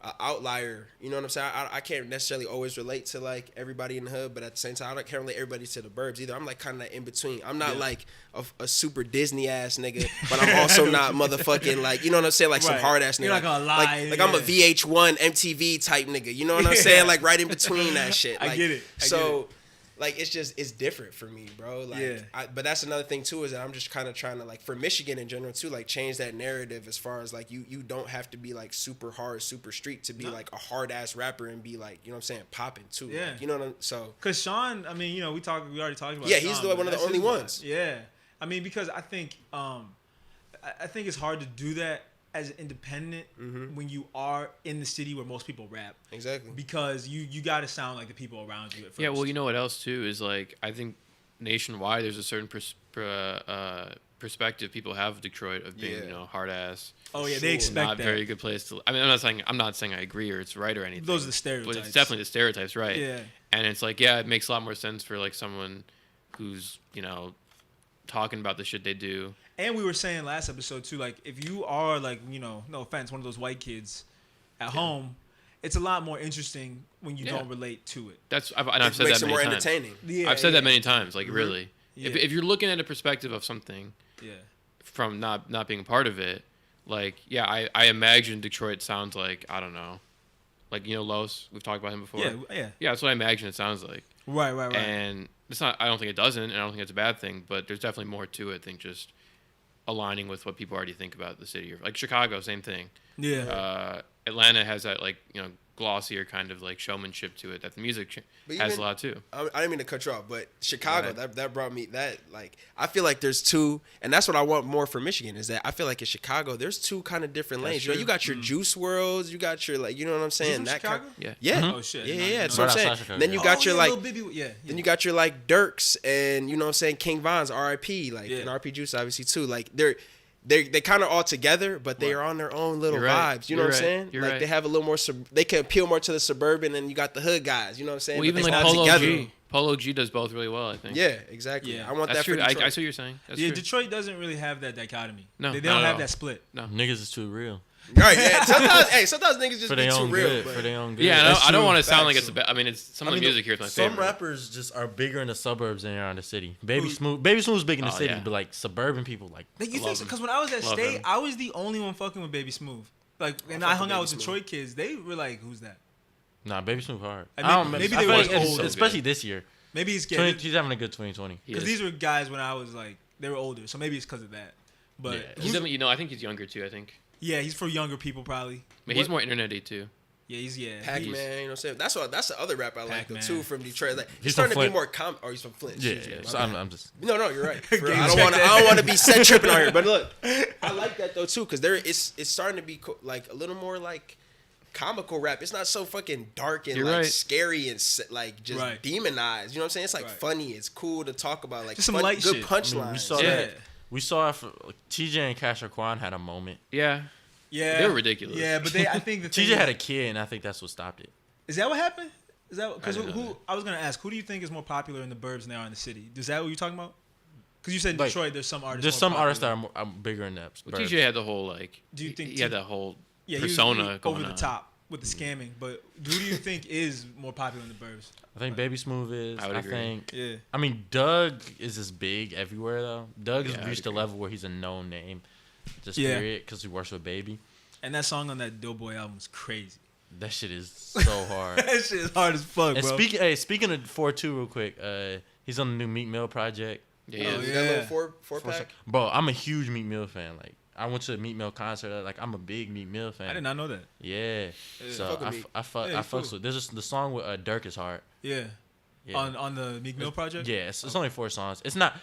an outlier. You know what I'm saying? I can't necessarily always relate to like everybody in the hood, but at the same time, I can't relate everybody to the burbs either. I'm like kind of in between. I'm not like a super Disney ass nigga, but I'm also not motherfucking like, you know what I'm saying, like some hard ass nigga. You're not gonna lie. Like I'm a VH1 MTV type nigga. You know what I'm saying? Like right in between that shit. Like, I get it. Like it's different for me, bro. Like, but that's another thing too, is that I'm just kind of trying to like, for Michigan in general too, like change that narrative as far as like you don't have to be like super hard, super street to be like a hard ass rapper and be like, you know what I'm saying, popping too. Yeah. Like, you know what I'm so. Cause Sean, I mean, you know, we already talked about. Yeah, Sean, he's one of the only ones. Yeah, I mean, because I think it's hard to do that as an independent when you are in the city where most people rap. Exactly. Because you got to sound like the people around you at first. Yeah, well, you know what else too is like I think nationwide there's a certain perspective people have of Detroit of being, you know, hard ass. Oh yeah, they expect not that. Very good place to. I mean, I'm not saying I agree or it's right or anything. Those are the stereotypes. But it's definitely the stereotypes, right? Yeah. And it's like, yeah, it makes a lot more sense for like someone who's, you know, talking about the shit they do. And we were saying last episode too, like if you are like, you know, no offense, one of those white kids at home, it's a lot more interesting when you don't relate to it. I've said that many times. It makes it more entertaining. Yeah, I've said that many times, like really. Yeah. If you're looking at a perspective of something, from not being a part of it, like I imagine Detroit sounds like, I don't know, like, you know, Los. We've talked about him before. Yeah. Yeah, that's what I imagine it sounds like. Right. And it's not. I don't think it doesn't, and I don't think it's a bad thing. But there's definitely more to it than just aligning with what people already think about the city. Like Chicago, same thing. Yeah. Atlanta has that like glossier kind of like showmanship to it that the music has a lot too. I didn't mean to cut you off, but Chicago, that brought me that, like, I feel like there's two, and that's what I want more for Michigan, is that I feel like in Chicago there's two kind of different lanes. You got your Juice Worlds, you got your, like, you know what I'm saying? That Chicago? Yeah. Oh shit. Yeah. That's Right what I'm saying. outside Chicago, Then you got your like, yeah. then you got your like Dirks, and you know what I'm saying, King Von's, R.I.P. Like, and R.P. Juice obviously too. Like they kind of all together, but they are on their own little vibes. You know what I'm saying? Like they have a little more. They can appeal more to the suburban, and you got the hood guys. You know what I'm saying? Well, even like Polo G. Polo G does both really well, I think. Yeah, exactly. Yeah. I want That's that true. for Detroit. I see what you're saying. That's true. Detroit doesn't really have that dichotomy. No, they don't have that split. No, Niggas is too real. Right, yeah. Sometimes niggas just For be their too own real. good. But For their own good. Yeah, I don't want to Facts. sound like it's a bad. I mean, it's some of the music here is my favorite. Some rappers just are bigger in the suburbs than they are in the city. Baby Smooth's big in the city, but like suburban people, like, Like, you think? Because when I was at Love State, him. I was the only one fucking with Baby Smooth. Like, and I hung out with Detroit kids. They were like, "Who's that?" nah, Baby Smooth hard. And I don't maybe I they feel were like old. especially this year. Maybe it's He's having a good 2020. because these were guys when I was like, they were older, so maybe it's because of that. But Yeah. He's definitely, I think he's younger too. I think. yeah, he's for younger people probably. But he's more internety too. Yeah, he's Pac-Man, you know what I'm saying? That's the other rap I like though Pac-Man. too, from Detroit. Like, He's he's starting from to be Flint. more he's from Flint. Yeah, Excuse me, yeah. my So bad. I'm just. No, you're right. I check don't want to be set tripping on here, but look, I like that though too, because it's starting to be like a little more like comical rap. It's not so fucking dark and You're like right. scary and like just Right. demonized. You know what I'm saying? It's like Right. funny. It's cool to talk about, like Just some fun, light good shit. punchlines. We saw Yeah. that. We saw it for TJ and Casher Kwan had a moment. Yeah. Yeah, They were ridiculous. Yeah, but I think the TJ thing had a kid, and I think that's what stopped it. is that what happened? Is that because I didn't know that. I was gonna ask, who do you think is more popular in the burbs than they are in the city? Is that what you're talking about? Because you said in Like, Detroit, there's some artists. There's more some popular. artists that are bigger in that. Well, TJ had the whole like. Do you think he had that whole Yeah, he was persona really going over the on. top with the scamming? But who do you think is more popular in the burbs? I think Baby Smooth is. I would agree. think. Yeah. I mean, Doug is just big everywhere though. Doug has Yeah, I'd reached a agree. level where he's a known name. Just Yeah. period, because he works with Baby. And that song on that Doughboy album was crazy. That shit is so hard. That shit is hard as fuck, And bro. speaking of 4-2 real quick, he's on the new Meek Mill project. Yeah. Oh, yeah. yeah. That little four pack. Bro, I'm a huge Meek Mill fan. Like, I went to a Meek Mill concert. Like, I'm a big Meek Mill fan. I did not know that. Yeah. So Fuck with I Meek. fucks cool. with. There's just the song with Dirk is hard. Yeah. Yeah. On the Meek Mill project. Yeah, it's only 4 songs. It's not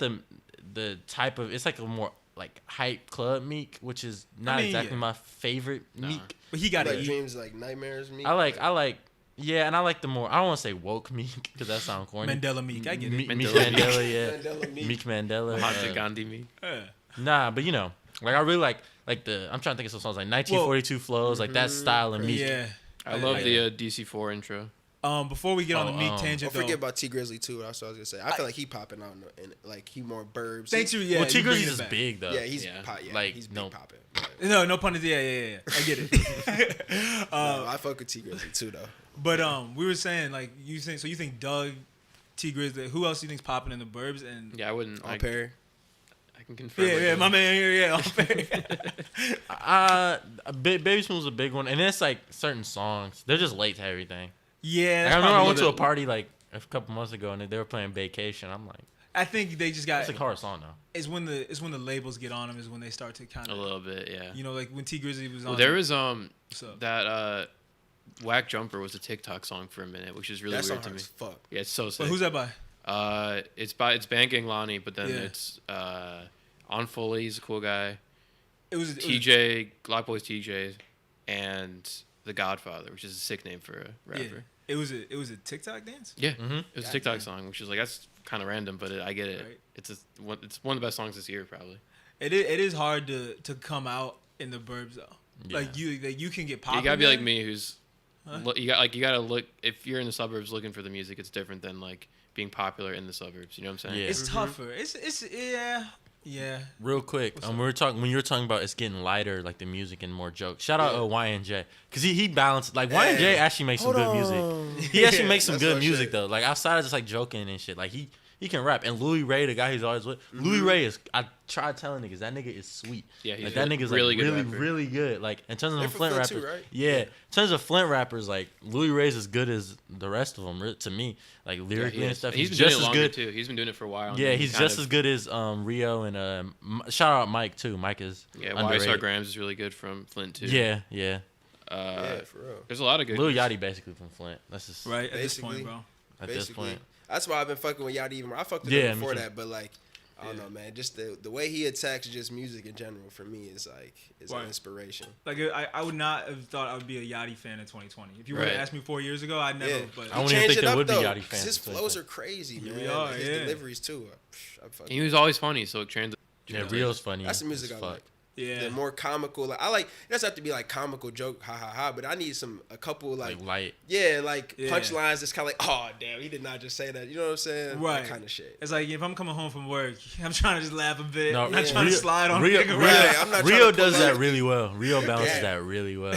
the type of. It's like a more like hype club Meek, which is not mean, exactly yeah. my favorite Meek. But he got Like it. dreams, like nightmares. Me. I like. Yeah, and I like the more. I don't want to say woke Meek because that sounds corny. Mandela Meek. I get it. Meek Mandela Mandela, yeah. Mandela Meek. Meek Mandela. Mahatma Gandhi me. Yeah. Nah, but you know, like I really like the. I'm trying to think of some songs like 1942 flows, like that style of Meek. Yeah. I love the DC4 intro. Before we get on the Meek don't tangent, Don't though. forget about T Grizzly too. That's what I was gonna say. I feel like he popping out and like he more burbs. Thanks He- you. Yeah. Well, T you bringing Grizzly's it is back. big though. Yeah, he's Yeah. like Like, he's no. big popping. No pun intended. Yeah. I get it. No, I fuck with T Grizzly too though. But we were saying like you think Doug, T Grizzly. Who else do you think's popping in the burbs? And Yeah, I wouldn't. On I pair. can confirm. yeah, my man here. Yeah. Baby Smooth's a big one, and it's like certain songs. They're just late to everything. Yeah. Like, that's I remember I probably went to what a party like a couple months ago, and they were playing Vacation. I'm like, I think they just got. it's like a hard song though. It's when the labels get on them is when they start to kind A of. little bit, yeah. You know, like when T Grizzly was on. Well, there was So that Whack Jumper was a TikTok song for a minute, which is really That song weird to hard me. as fuck. Yeah, it's so sick. But who's that by? It's Bang Gang Lonnie, but then Yeah. it's On Foley, he's a cool guy. It was TJ, Glock Boys TJ, and The Godfather, which is a sick name for a rapper. Yeah. It was a TikTok dance. Yeah, Mhm. it was a TikTok song, which is like that's kind of random, but I get it. Right. It's one of the best songs this year, probably. It is hard to come out in the burbs though. Yeah. Like you can get You popular. gotta be like me, who's Huh? you gotta look. If you're in the suburbs looking for the music, it's different than like being popular in the suburbs. You know what I'm saying? Yeah. It's tougher. It's yeah. Real quick, What's up? we were talking when you were talking about it's getting lighter, like the music and more jokes. Shout out YNJ, because he balanced. Like YNJ actually makes some good music. He actually makes some That's good my music shit. though. Like outside of just like joking and shit. Like he He can rap. And Louis Ray, the guy he's always with, Louis Ray is. I tried telling niggas that nigga is sweet. Yeah, he's like, that nigga's really like good really rapper. really good. Like in terms of They're them from Flint Flint rappers, too, right? yeah. In terms of Flint rappers, like Louis Ray's as good as the rest of them to me. Like lyrically and stuff, He's he's been just doing it as longer good. too. He's been doing it for a while. Yeah, he's just as good as Rio and shout out Mike too. Mike is underrated. YSR Grams is really good from Flint too. Yeah. Yeah, for real. There's a lot of good. Lil Yachty basically from Flint. That's just Right at this Basically. point, bro. at this point. That's why I've been fucking with Yachty even more. I fucked with Yeah, him me before too. that, but like, I don't know, man. Just the way he attacks just music in general for me is like Right. an inspiration. Like I would not have thought I would be a Yachty fan in 2020. If you would have Right. asked me 4 years ago, I'd never. Yeah. But I wouldn't even Changed think it there up, would be though, Yachty 'cause fans. his in flows 2020. are crazy, Here man. we are, His yeah. deliveries too. I fuck He was always funny, so it Yeah, Rio's funny. That's the music as I fuck. like. yeah, The more comical, like I like. It doesn't have to be like comical joke, ha ha ha. But I need a couple like, Like light. yeah, like Yeah. punchlines. That's kind of like, oh damn, he did not just say that. You know what I'm saying? Right. That kind of shit. It's like if I'm coming home from work, I'm trying to just laugh a bit. No, I'm not yeah. trying to Rio- slide on Rio, nigga Rio, right. I'm not trying Rio to pull does that out- really well. Rio balances Yeah. that really well.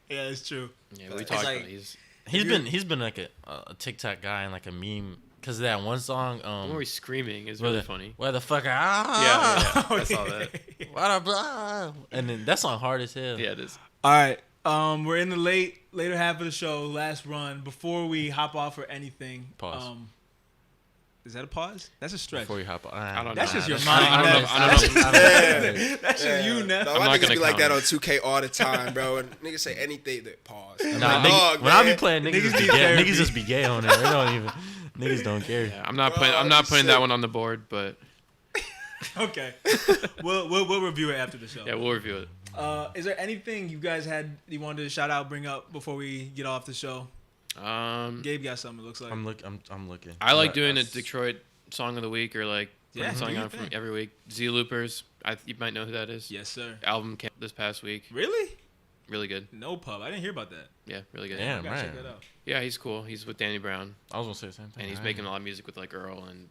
Yeah, it's true. Yeah, we It's talked like- about it. He's been like a TikTok guy and like a meme because of that one song. The one where he's screaming is where really the- funny. Where the fuck? Yeah, I saw that. What a and then that song hard as hell. Yeah, it is. All right. We're in the later half of the show, last run. Before we hop off or anything, Pause. Is that a pause? That's a stretch. Before you hop on, I don't That's know. just your I mind. don't know. I don't know. That's just Yeah. you now. No, I'm my not niggas gonna be like that count on it. 2K all the time, bro. And niggas say anything that pause. I'm Nah, like, nigga, dog, when I be man. playing, niggas Niggas just be need gay. therapy. Niggas just be gay on there. They don't even. Niggas don't care. Yeah, I'm not Bro, putting. I'm not you putting sick. that one on the board, but Okay. We'll review it after the show. yeah, we'll review it. Is there anything you guys had you wanted to shout out, bring up before we get off the show? Gabe got something. It looks like. I'm looking. I like But doing a that's- Detroit song of the week or like putting Yeah, a song do your on from thing. every week. Z Loopers. You might know who that is. Yes, sir. Album came this past week. Really? Really good. No pub. I didn't hear about that. Yeah, really good. Damn, I gotta check man. that out. Yeah, he's cool. He's with Danny Brown, I was gonna say the same thing. and he's I making a ain't- lot of music with like Earl and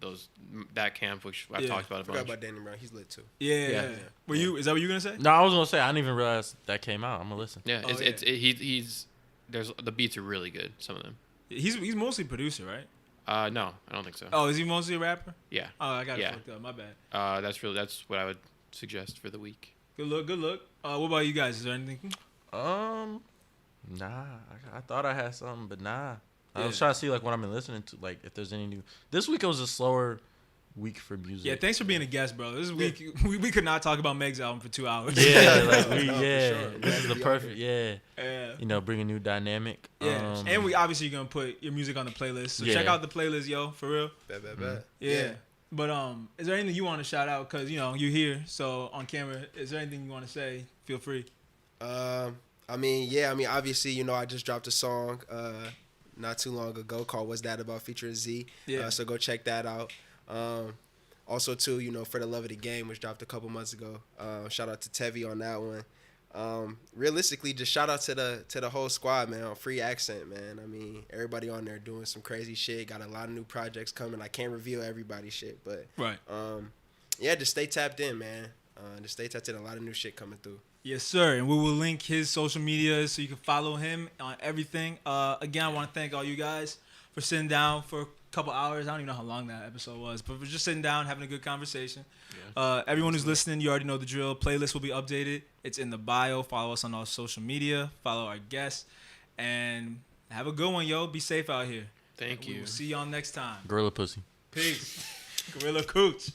that camp, which I've Yeah. talked about a Forgot bunch. about Danny Brown. He's lit too. Yeah. Yeah. Were you? Is that what you were gonna say? No, I was gonna say I didn't even realize that came out. I'm gonna listen. Yeah, Oh, it's yeah. he's there's the beats are really good. Some of them. He's mostly producer, right? No, I don't think so. Oh, is he mostly a rapper? Yeah, Oh, I got it Yeah. fucked up. My bad. that's what I would suggest for the week. Good look. Good look. What about you guys? Is there anything? Nah. I thought I had something, but nah. I Yeah. was trying to see like what I've been listening to, like if there's any new. This week it was a slower week for music. Yeah. Thanks for being a guest, bro. This week we could not talk about Meg's album for 2 hours. Yeah, like we, No, for yeah. sure. This Glad is to the be on perfect, here. yeah. Yeah. Bring a new dynamic. Yeah. And we obviously gonna put your music on the playlist. So Yeah. check out the playlist, yo, for real. Bet. Yeah. But is there anything you want to shout out? Cause you're here, so on camera. Is there anything you want to say? Feel free. Obviously, I just dropped a song not too long ago called "What's That About" featuring Z. Yeah. So go check that out. Also, too, For the Love of the Game, which dropped a couple months ago. Shout out to Tevi on that one. Realistically, just shout out to the whole squad, man. On Free Accent, man. I mean, everybody on there doing some crazy shit. Got a lot of new projects coming. I can't reveal everybody's shit, but Right. just stay tapped in, man. Just stay tapped in. A lot of new shit coming through. Yes, sir. And we will link his social media so you can follow him on everything. Again, I want to thank all you guys for sitting down for a couple hours. I don't even know how long that episode was, but we're just sitting down, having a good conversation. Yeah. Everyone who's listening, you already know the drill. Playlist will be updated. It's in the bio. Follow us on all social media. Follow our guests. And have a good one, yo. Be safe out here. Thank you. We'll see y'all next time. Gorilla pussy. Peace. Gorilla Cooch.